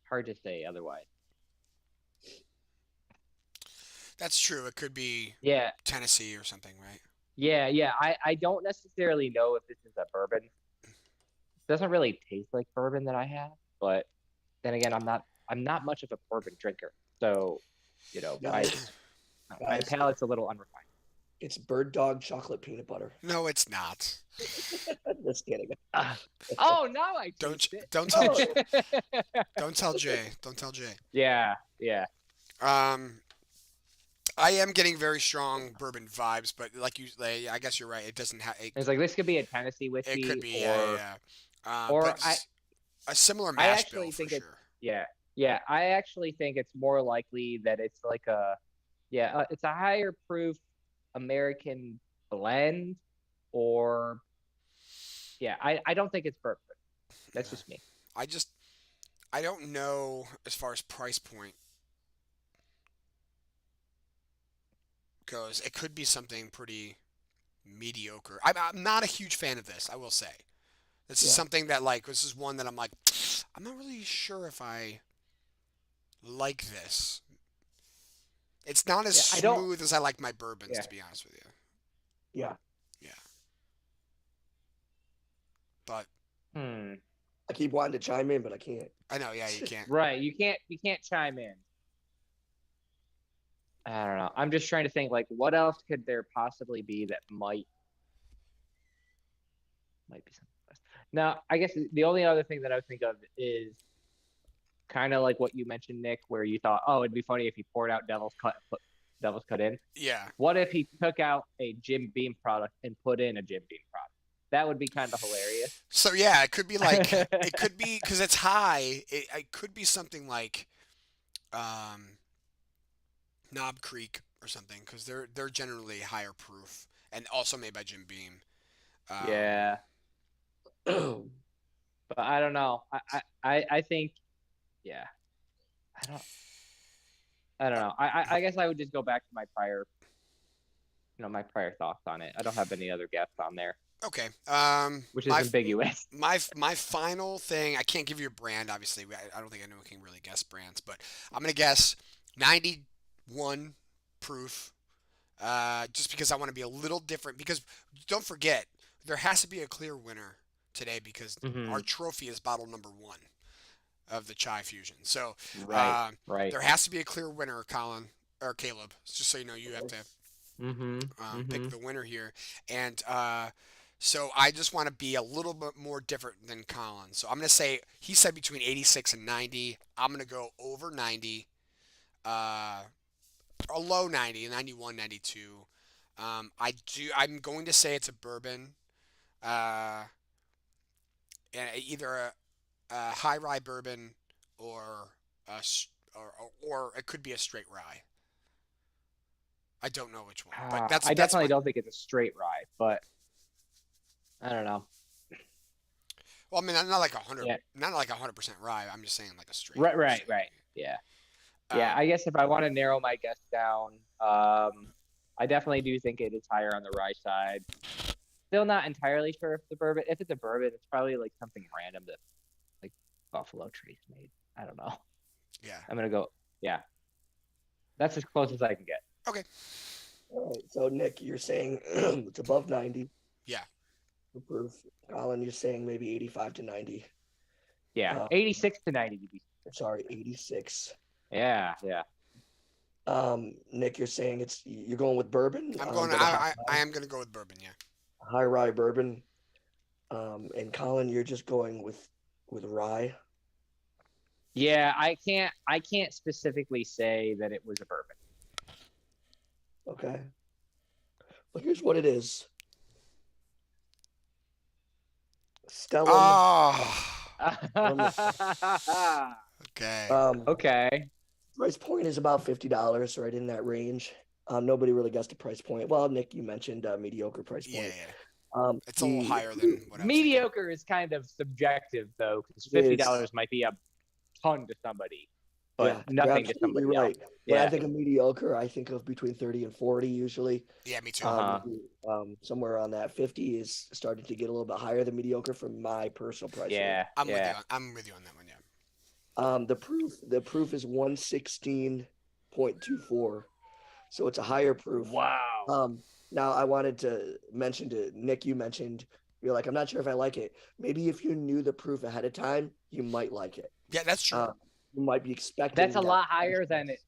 [SPEAKER 1] hard to say otherwise.
[SPEAKER 2] that's true. It could be
[SPEAKER 1] Yeah,
[SPEAKER 2] Tennessee or something, right?
[SPEAKER 1] yeah, yeah. I don't necessarily know if this is a bourbon. Doesn't really taste like bourbon that I have, but then again, I'm not much of a bourbon drinker, so my
[SPEAKER 3] Guys,
[SPEAKER 1] my
[SPEAKER 3] guys,
[SPEAKER 1] palate's a little unrefined.
[SPEAKER 3] it's Bird Dog chocolate peanut butter.
[SPEAKER 2] No, it's not.
[SPEAKER 3] Just kidding.
[SPEAKER 1] Uh, oh, now I
[SPEAKER 2] Don't
[SPEAKER 1] taste it.
[SPEAKER 2] don't tell
[SPEAKER 3] Oh,
[SPEAKER 2] don't tell Jay. Don't tell Jay.
[SPEAKER 1] Yeah, yeah.
[SPEAKER 2] Um, I am getting very strong bourbon vibes, but I guess you're right. It doesn't have.
[SPEAKER 1] It's like this could be a Tennessee
[SPEAKER 2] It could
[SPEAKER 1] whiskey,
[SPEAKER 2] be, yeah,
[SPEAKER 1] or
[SPEAKER 2] yeah, yeah.
[SPEAKER 1] or
[SPEAKER 2] But
[SPEAKER 1] I
[SPEAKER 2] a similar
[SPEAKER 1] I
[SPEAKER 2] mash bill
[SPEAKER 1] actually
[SPEAKER 2] for
[SPEAKER 1] think it's,
[SPEAKER 2] sure.
[SPEAKER 1] yeah, yeah. I actually think it's more likely that it's like a, yeah, it's a higher proof American blend, or yeah. I don't think it's bourbon. That's
[SPEAKER 2] Yeah.
[SPEAKER 1] just me.
[SPEAKER 2] I just I don't know as far as price point goes. It could be something pretty mediocre. I'm not a huge fan of this. I will say this is
[SPEAKER 3] yeah.
[SPEAKER 2] something that this is one that I'm like I'm not really sure if I like this. It's not as
[SPEAKER 1] Yeah, I don't.
[SPEAKER 2] smooth as I like my bourbons,
[SPEAKER 1] Yeah.
[SPEAKER 2] to be honest with you.
[SPEAKER 3] Yeah.
[SPEAKER 2] Yeah, but
[SPEAKER 1] Hmm.
[SPEAKER 3] I keep wanting to chime in, but I can't.
[SPEAKER 2] I know. Yeah, you can't.
[SPEAKER 1] Right. You can't chime in. I don't know. I'm just trying to think, like, what else could there possibly be that might be something else. Now, I guess the only other thing that I would think of is kind of like what you mentioned, Nick, where you thought, oh, it'd be funny if he poured out Devil's Cut, put Devil's Cut in.
[SPEAKER 2] Yeah.
[SPEAKER 1] What if he took out a Jim Beam product and put in a Jim Beam product? That would be kind of hilarious.
[SPEAKER 2] So yeah, it could be it could be because it's high. It could be something like um, Knob Creek or something because they're generally higher proof and also made by Jim Beam. Um,
[SPEAKER 1] Yeah, but I don't know. I think, yeah. I don't I don't know. I guess I would just go back to my prior thoughts on it. I don't have any other guests on there,
[SPEAKER 2] okay.
[SPEAKER 1] which is ambiguous.
[SPEAKER 2] My final thing. I can't give you a brand. Obviously, I don't think anyone can really guess brands, but I'm gonna guess 91 proof. Just because I want to be a little different. Because don't forget, there has to be a clear winner today because
[SPEAKER 1] Hmm.
[SPEAKER 2] our trophy is bottle number one of the Chai Fusion. So
[SPEAKER 1] Right, right.
[SPEAKER 2] there has to be a clear winner, Colin or Caleb. Just so you know, you have to
[SPEAKER 1] Hmm.
[SPEAKER 2] pick
[SPEAKER 1] Hmm.
[SPEAKER 2] the winner here. And so I just want to be a little bit more different than Colin. So I'm going to say he said between 86 and 90. I'm going to go over 90, uh, a low 90, 91, 92. I'm going to say it's a bourbon, uh, and either a high rye bourbon or or it could be a straight rye. I don't know which one, but
[SPEAKER 1] I
[SPEAKER 2] that's
[SPEAKER 1] definitely
[SPEAKER 2] my.
[SPEAKER 1] don't think it's a straight rye, but I don't know.
[SPEAKER 2] Well, I mean, not like 100,
[SPEAKER 1] Yeah.
[SPEAKER 2] not like 100% rye. I'm just saying like a straight.
[SPEAKER 1] Right, right,
[SPEAKER 2] straight.
[SPEAKER 1] right. Yeah. Yeah,
[SPEAKER 2] Um,
[SPEAKER 1] I guess if I want to narrow my guess down, I definitely do think it is higher on the rye side. Still not entirely sure if it's a bourbon, it's probably like something random that like Buffalo Trace made. I don't know.
[SPEAKER 2] yeah.
[SPEAKER 1] I'm gonna go. Yeah, that's as close as I can get.
[SPEAKER 2] Okay.
[SPEAKER 3] All right. So Nick, you're saying it's above 90
[SPEAKER 2] Yeah.
[SPEAKER 3] for proof. Colin, you're saying maybe 85 to 90.
[SPEAKER 1] Yeah,
[SPEAKER 3] Uh,
[SPEAKER 1] 86 to 90 to be
[SPEAKER 3] Sorry, 86.
[SPEAKER 1] Yeah, yeah.
[SPEAKER 3] Nick, you're saying you're going with bourbon.
[SPEAKER 2] I'm going.
[SPEAKER 3] But a
[SPEAKER 2] I am going to go with bourbon. Yeah.
[SPEAKER 3] high rye bourbon. And Colin, you're just going with rye.
[SPEAKER 1] Yeah, I can't specifically say that it was a bourbon.
[SPEAKER 3] Okay. Well, here's what it is. Stellan.
[SPEAKER 2] Oh. Okay.
[SPEAKER 1] Okay.
[SPEAKER 3] Price point is about $50, right in that range. Nobody really guessed the price point. Well, Nick, you mentioned mediocre price
[SPEAKER 2] Yeah,
[SPEAKER 3] point.
[SPEAKER 2] yeah. It's a little higher than what I was
[SPEAKER 1] Mediocre is kind of subjective though, because $50 might be a ton to somebody, but nothing to somebody
[SPEAKER 3] right.
[SPEAKER 1] else.
[SPEAKER 3] When
[SPEAKER 1] Yeah.
[SPEAKER 3] I think of mediocre, I think of between 30 and 40 usually.
[SPEAKER 2] Yeah, me too.
[SPEAKER 3] Somewhere around that. 50 is starting to get a little bit higher than mediocre from my personal price.
[SPEAKER 1] Yeah.
[SPEAKER 2] I'm with you. I'm with you on that one. Yeah.
[SPEAKER 3] The proof is 116.24, so it's a higher proof.
[SPEAKER 1] Wow.
[SPEAKER 3] Now I wanted to mention to Nick, you mentioned you're like, I'm not sure if I like it. Maybe if you knew the proof ahead of time, you might like it.
[SPEAKER 2] Yeah, that's true.
[SPEAKER 3] You might be expecting.
[SPEAKER 1] That's a lot higher than it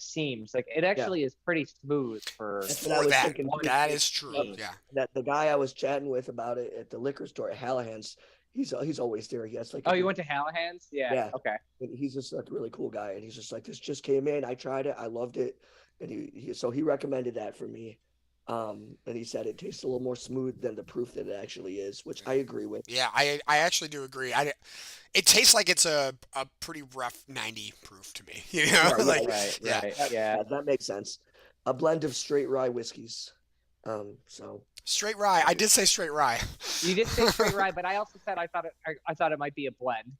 [SPEAKER 1] seems. Like it actually is pretty smooth for
[SPEAKER 2] that. That is true. Yeah.
[SPEAKER 3] That the guy I was chatting with about it at the liquor store at Hallahan's, he's always there. He has like.
[SPEAKER 1] Oh, you went to Hallahan's? Yeah. Okay.
[SPEAKER 3] And he's just like a really cool guy, and he's just like, this just came in. I tried it. I loved it, and he recommended that for me. And he said it tastes a little more smooth than the proof that it actually is, which I agree with.
[SPEAKER 2] Yeah, I actually do agree. It tastes like it's a pretty rough 90 proof to me. You know,
[SPEAKER 1] Right.
[SPEAKER 3] Yeah, that makes sense. A blend of straight rye whiskeys. So
[SPEAKER 2] straight rye. I did say straight rye.
[SPEAKER 1] You did say straight rye, but I also said I thought it might be a blend.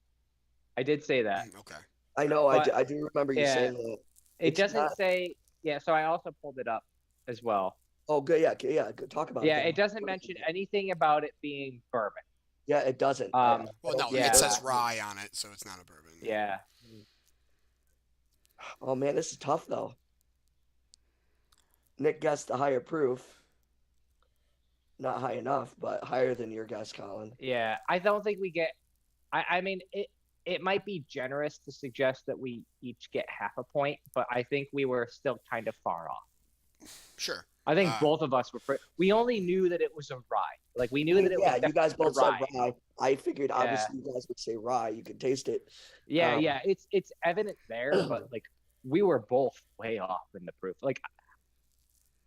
[SPEAKER 1] I did say that.
[SPEAKER 2] Okay.
[SPEAKER 3] I know.
[SPEAKER 1] But,
[SPEAKER 3] I do remember you saying that.
[SPEAKER 1] It doesn't say. Yeah. So I also pulled it up as well.
[SPEAKER 3] Oh, good. Yeah. Good. Talk about it.
[SPEAKER 1] Yeah, it doesn't mention anything about it being bourbon.
[SPEAKER 3] Yeah, it doesn't.
[SPEAKER 2] Well, no, it says rye on it, so it's not a bourbon.
[SPEAKER 1] Yeah.
[SPEAKER 3] Oh man, this is tough though. Nick guessed the higher proof. Not high enough, but higher than your guess, Colin.
[SPEAKER 1] Yeah, I don't think we get. I mean, it might be generous to suggest that we each get half a point, but I think we were still kind of far off.
[SPEAKER 2] Sure.
[SPEAKER 1] I think both of us were. We only knew that it was a rye. Like we knew that it was.
[SPEAKER 3] Yeah, you guys both
[SPEAKER 1] rye.
[SPEAKER 3] said rye. I figured obviously you guys would say rye. You could taste it.
[SPEAKER 1] Yeah, it's evident there, but like we were both way off in the proof. Like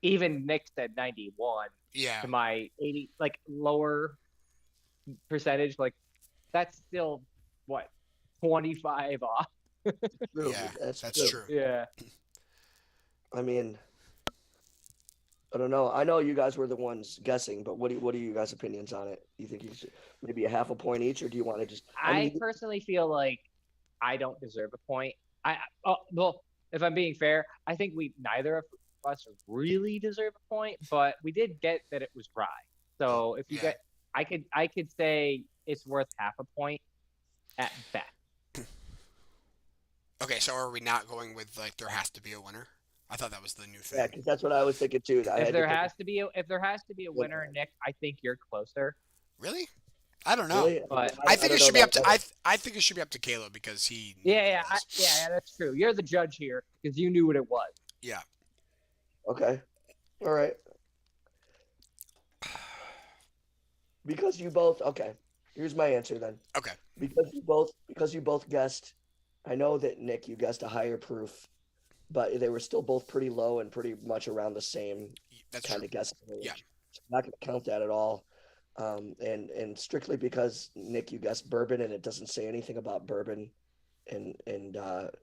[SPEAKER 1] even Nick said 91.
[SPEAKER 2] Yeah.
[SPEAKER 1] To my 80, like lower percentage, like that's still what 25 off.
[SPEAKER 3] True.
[SPEAKER 2] Yeah, that's true.
[SPEAKER 1] Yeah.
[SPEAKER 3] I mean, I don't know. I know you guys were the ones guessing, but what are you guys' opinions on it? Do you think you should maybe a half a point each, or do you want to just?
[SPEAKER 1] I personally feel like I don't deserve a point. Well, if I'm being fair, I think neither of us really deserve a point, but we did get that it was rye. So if you get, I could say it's worth half a point at best.
[SPEAKER 2] Okay, so are we not going with like there has to be a winner? I thought that was the new thing.
[SPEAKER 3] Yeah, because that's what I was thinking too.
[SPEAKER 1] If there has to be a winner, Nick, I think you're closer.
[SPEAKER 2] Really? I don't know.
[SPEAKER 3] Really?
[SPEAKER 1] But
[SPEAKER 2] I think it should be up to I think it should be up to Caleb because he.
[SPEAKER 1] Yeah, that's true. You're the judge here because you knew what it was.
[SPEAKER 2] Yeah.
[SPEAKER 3] Okay. All right. Because you both. Okay. Here's my answer then.
[SPEAKER 2] Okay.
[SPEAKER 3] Because you both guessed. I know that Nick, you guessed a higher proof, but they were still both pretty low and pretty much around the same kind of guessing range.
[SPEAKER 2] Yeah.
[SPEAKER 3] So I'm not going to count that at all. And strictly because Nick, you guessed bourbon and it doesn't say anything about bourbon, and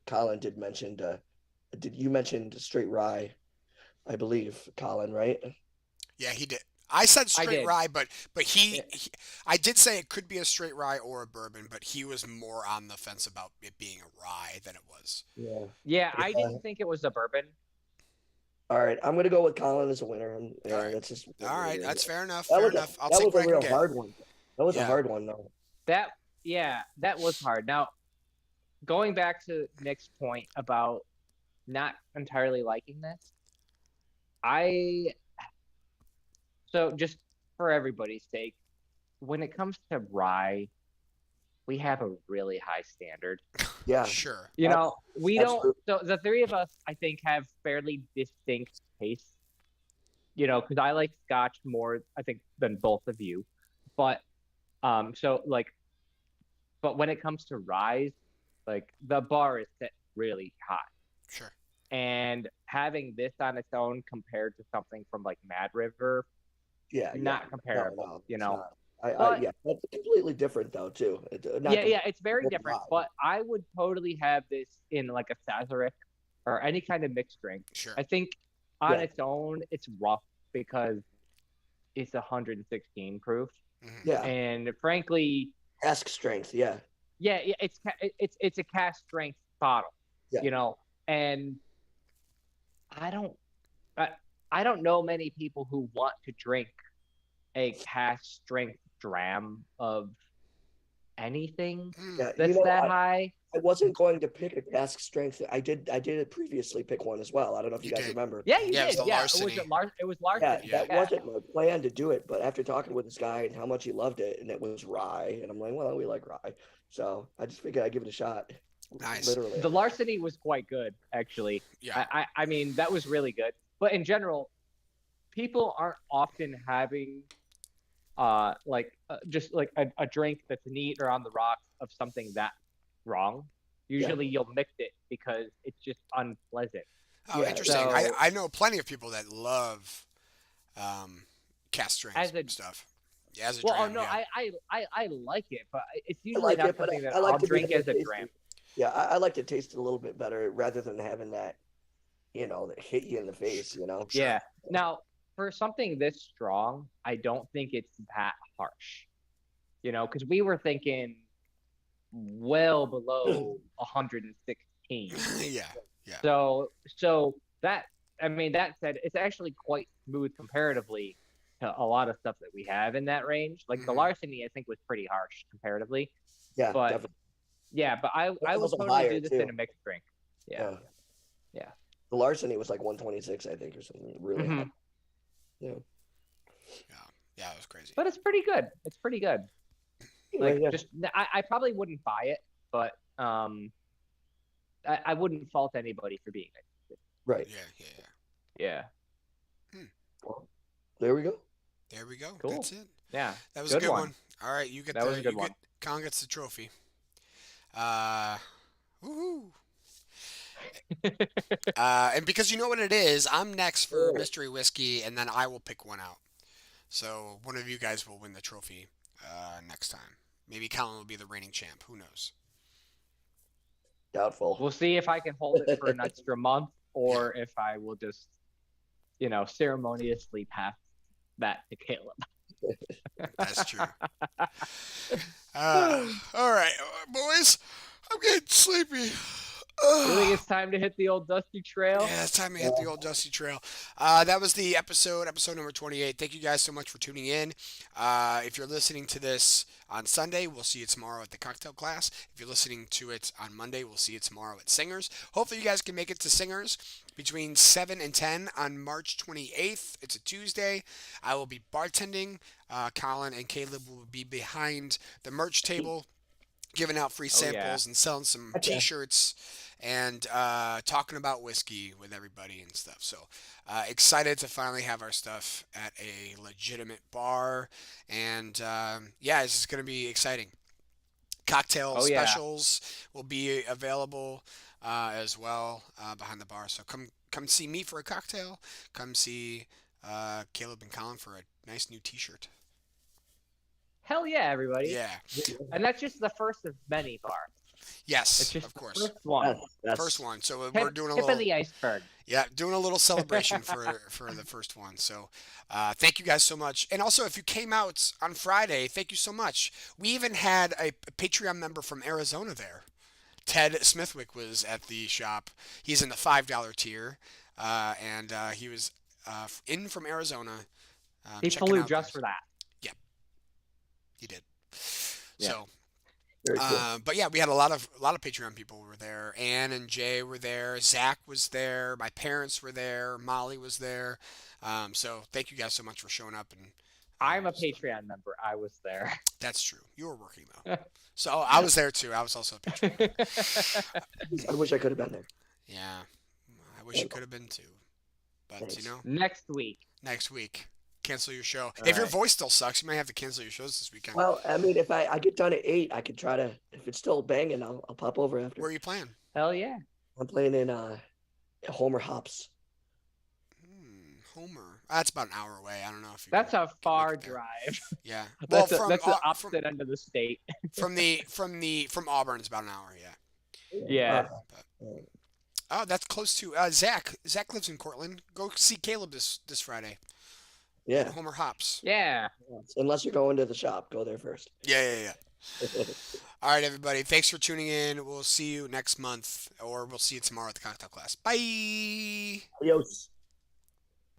[SPEAKER 3] Colin did mention you mentioned straight rye, I believe, Colin, right?
[SPEAKER 2] Yeah, he did. I said straight rye, but he I did say it could be a straight rye or a bourbon, but he was more on the fence about it being a rye than it was.
[SPEAKER 3] Yeah.
[SPEAKER 1] Yeah, I didn't think it was a bourbon.
[SPEAKER 3] All right, I'm gonna go with Colin as a winner, and
[SPEAKER 2] All right.
[SPEAKER 3] that's just
[SPEAKER 2] All right, that's fair enough.
[SPEAKER 3] That
[SPEAKER 2] Fair
[SPEAKER 3] was
[SPEAKER 2] enough. I'll
[SPEAKER 3] that
[SPEAKER 2] take
[SPEAKER 3] was
[SPEAKER 2] what
[SPEAKER 3] a
[SPEAKER 2] I can
[SPEAKER 3] real
[SPEAKER 2] get.
[SPEAKER 3] hard one. That was a hard one, though.
[SPEAKER 1] That was hard. Now, going back to Nick's point about not entirely liking this, so just for everybody's sake, when it comes to rye, we have a really high standard.
[SPEAKER 3] Yeah,
[SPEAKER 2] Sure.
[SPEAKER 1] You know, we don't.
[SPEAKER 3] absolutely.
[SPEAKER 1] So the three of us, I think, have fairly distinct tastes. You know, because I like Scotch more, I think, than both of you. But so like, but when it comes to ryes, like the bar is set really high,
[SPEAKER 2] Sure.
[SPEAKER 1] and having this on its own compared to something from like Mad River,
[SPEAKER 3] Yeah, yeah.
[SPEAKER 1] not
[SPEAKER 3] No,
[SPEAKER 1] comparable.
[SPEAKER 3] no,
[SPEAKER 1] You
[SPEAKER 3] it's
[SPEAKER 1] know,
[SPEAKER 3] not.
[SPEAKER 1] but
[SPEAKER 3] Yeah, that's completely different though too. Not
[SPEAKER 1] yeah,
[SPEAKER 3] to
[SPEAKER 1] yeah, it's very different.
[SPEAKER 3] lie.
[SPEAKER 1] But I would totally have this in like a Sazerac or any kind of mixed drink.
[SPEAKER 2] Sure.
[SPEAKER 1] I think on
[SPEAKER 3] Yeah,
[SPEAKER 1] its own, it's rough because it's 116 proof,
[SPEAKER 2] Hmm.
[SPEAKER 3] yeah.
[SPEAKER 1] and frankly,
[SPEAKER 3] Cask strength. Yeah,
[SPEAKER 1] yeah, yeah, it's a cast strength bottle,
[SPEAKER 3] yeah,
[SPEAKER 1] you know, and I don't I, I don't know many people who want to drink a cast strength dram of anything
[SPEAKER 3] yeah.
[SPEAKER 1] that's that high.
[SPEAKER 3] I wasn't going to pick a cask strength. I did previously pick one as well. I don't know if you
[SPEAKER 2] You
[SPEAKER 3] guys
[SPEAKER 2] did.
[SPEAKER 3] remember.
[SPEAKER 1] Yeah, you
[SPEAKER 2] Yeah, it was
[SPEAKER 1] did.
[SPEAKER 2] the
[SPEAKER 1] Yeah,
[SPEAKER 2] larceny.
[SPEAKER 1] it was
[SPEAKER 3] Yeah,
[SPEAKER 1] larceny.
[SPEAKER 2] Yeah.
[SPEAKER 3] that
[SPEAKER 1] Yeah.
[SPEAKER 3] wasn't my plan to do it, but after talking with this guy and how much he loved it, and it was rye, and I'm like, well, we like rye, so I just figured I'd give it a shot.
[SPEAKER 2] Nice.
[SPEAKER 3] Literally.
[SPEAKER 1] The larceny was quite good, actually.
[SPEAKER 2] Yeah.
[SPEAKER 1] I mean, that was really good. But in general, people aren't often having just like a drink that's neat or on the rocks of something that wrong. Usually you'll mix it because it's just unpleasant.
[SPEAKER 2] Oh,
[SPEAKER 3] Yeah,
[SPEAKER 2] interesting.
[SPEAKER 1] So
[SPEAKER 2] I know plenty of people that love um, cast strings
[SPEAKER 1] as a
[SPEAKER 2] stuff. Yeah, as a
[SPEAKER 1] well, oh
[SPEAKER 2] dram.
[SPEAKER 1] no,
[SPEAKER 2] Yeah.
[SPEAKER 1] I like it, but it's
[SPEAKER 3] I
[SPEAKER 1] usually
[SPEAKER 3] like
[SPEAKER 1] not
[SPEAKER 3] it, but
[SPEAKER 1] something that
[SPEAKER 3] I like
[SPEAKER 1] I'll
[SPEAKER 3] to be
[SPEAKER 1] drink
[SPEAKER 3] able
[SPEAKER 1] as
[SPEAKER 3] to
[SPEAKER 1] a
[SPEAKER 3] taste
[SPEAKER 1] dram.
[SPEAKER 3] it. Yeah, I like to taste it a little bit better rather than having that, that hit you in the face.
[SPEAKER 2] Sure.
[SPEAKER 1] Yeah. Now, for something this strong, I don't think it's that harsh. You know, because we were thinking well below 116.
[SPEAKER 2] Yeah. Yeah.
[SPEAKER 1] So that I mean that said, it's actually quite smooth comparatively to a lot of stuff that we have in that range. Like the
[SPEAKER 2] Mhm.
[SPEAKER 1] larceny, I think was pretty harsh comparatively,
[SPEAKER 3] Yeah,
[SPEAKER 1] but
[SPEAKER 3] definitely.
[SPEAKER 1] yeah, but I would
[SPEAKER 3] Also
[SPEAKER 1] totally
[SPEAKER 3] higher
[SPEAKER 1] do this
[SPEAKER 3] too.
[SPEAKER 1] in a mixed drink. Yeah,
[SPEAKER 3] Yeah.
[SPEAKER 1] yeah.
[SPEAKER 3] The larceny was like 126, I think, or something really high.
[SPEAKER 1] Mhm.
[SPEAKER 3] Yeah.
[SPEAKER 2] Yeah, it was crazy.
[SPEAKER 1] But it's pretty good. It's pretty good.
[SPEAKER 3] Anyway,
[SPEAKER 1] Like
[SPEAKER 3] yeah.
[SPEAKER 1] just I probably wouldn't buy it, but I wouldn't fault anybody for being it.
[SPEAKER 3] Right.
[SPEAKER 2] Yeah. Yeah. Yeah.
[SPEAKER 1] Yeah.
[SPEAKER 3] Well, there we go.
[SPEAKER 2] There we go.
[SPEAKER 1] Cool.
[SPEAKER 2] That's it.
[SPEAKER 1] Yeah.
[SPEAKER 2] That was a
[SPEAKER 1] Good
[SPEAKER 2] good
[SPEAKER 1] one.
[SPEAKER 2] one. All right, you get
[SPEAKER 1] That was a good one.
[SPEAKER 2] Colin gets the trophy. Uh, woohoo. And because you know what it is, I'm next for
[SPEAKER 3] Oh.
[SPEAKER 2] mystery whiskey, and then I will pick one out. So one of you guys will win the trophy next time. Maybe Colin will be the reigning champ. Who knows?
[SPEAKER 3] Doubtful.
[SPEAKER 1] We'll see if I can hold it for an extra month or if I will just, ceremoniously pass that to Caleb.
[SPEAKER 2] That's true. All right, boys. I'm getting sleepy.
[SPEAKER 1] You think it's time to hit the old dusty trail?
[SPEAKER 2] Yeah, it's time to hit the old dusty trail. That was the episode number 28. Thank you guys so much for tuning in. If you're listening to this on Sunday, we'll see you tomorrow at the cocktail class. If you're listening to it on Monday, we'll see you tomorrow at Singers. Hopefully you guys can make it to Singers between 7 and 10 on March 28th. It's a Tuesday. I will be bartending. Colin and Caleb will be behind the merch table, giving out free samples and selling some t-shirts and talking about whiskey with everybody and stuff. So excited to finally have our stuff at a legitimate bar. And yeah, it's just going to be exciting. Cocktail specials will be available as well behind the bar. So come see me for a cocktail. Come see Caleb and Colin for a nice new t-shirt.
[SPEAKER 1] Hell yeah, everybody.
[SPEAKER 2] Yeah.
[SPEAKER 1] And that's just the first of many bars.
[SPEAKER 2] Yes,
[SPEAKER 1] It's just
[SPEAKER 2] of course.
[SPEAKER 1] the first one.
[SPEAKER 2] First one. So
[SPEAKER 1] Tip,
[SPEAKER 2] we're doing a
[SPEAKER 1] tip
[SPEAKER 2] little
[SPEAKER 1] of the iceberg.
[SPEAKER 2] Yeah, doing a little celebration for the first one. So thank you guys so much. And also, if you came out on Friday, thank you so much. We even had a Patreon member from Arizona there. Ted Smithwick was at the shop. He's in the $5 tier, and he was in from Arizona.
[SPEAKER 1] He flew just for that.
[SPEAKER 2] Yeah, he did.
[SPEAKER 1] Yeah.
[SPEAKER 2] So.
[SPEAKER 3] Very cool.
[SPEAKER 2] But yeah, we had a lot of Patreon people were there. Ann and Jay were there. Zach was there. My parents were there. Molly was there. So thank you guys so much for showing up and
[SPEAKER 1] I'm a Patreon member. I was there.
[SPEAKER 2] That's true. You were working though. So I was there too. I was also a patron.
[SPEAKER 3] I wish I could have been there.
[SPEAKER 2] Yeah. I wish you could have been too. But
[SPEAKER 3] Thanks.
[SPEAKER 2] you know,
[SPEAKER 1] Next week.
[SPEAKER 2] next week, cancel your show.
[SPEAKER 1] All
[SPEAKER 2] If your
[SPEAKER 1] right.
[SPEAKER 2] voice still sucks, you might have to cancel your shows this weekend.
[SPEAKER 3] Well, I mean, if I get done at 8, I could try to. If it's still banging, I'll pop over after.
[SPEAKER 2] Where are you playing?
[SPEAKER 1] Hell yeah.
[SPEAKER 3] I'm playing in Homer Hops.
[SPEAKER 2] Homer. That's about an hour away. I don't know if you.
[SPEAKER 1] That's a
[SPEAKER 2] can
[SPEAKER 1] far
[SPEAKER 2] make it there.
[SPEAKER 1] drive.
[SPEAKER 2] Yeah. Well,
[SPEAKER 1] That's the
[SPEAKER 2] from
[SPEAKER 1] opposite end of the state.
[SPEAKER 2] from Auburn, it's about an hour. Yeah.
[SPEAKER 1] Yeah.
[SPEAKER 2] Oh, that's close to Zach. Zach lives in Cortland. Go see Caleb this Friday.
[SPEAKER 3] Yeah.
[SPEAKER 2] Homer Hops.
[SPEAKER 1] Yeah.
[SPEAKER 3] Unless you're going to the shop, go there first.
[SPEAKER 2] Yeah. All right, everybody. Thanks for tuning in. We'll see you next month, or we'll see you tomorrow at the cocktail class. Bye.
[SPEAKER 3] Adios.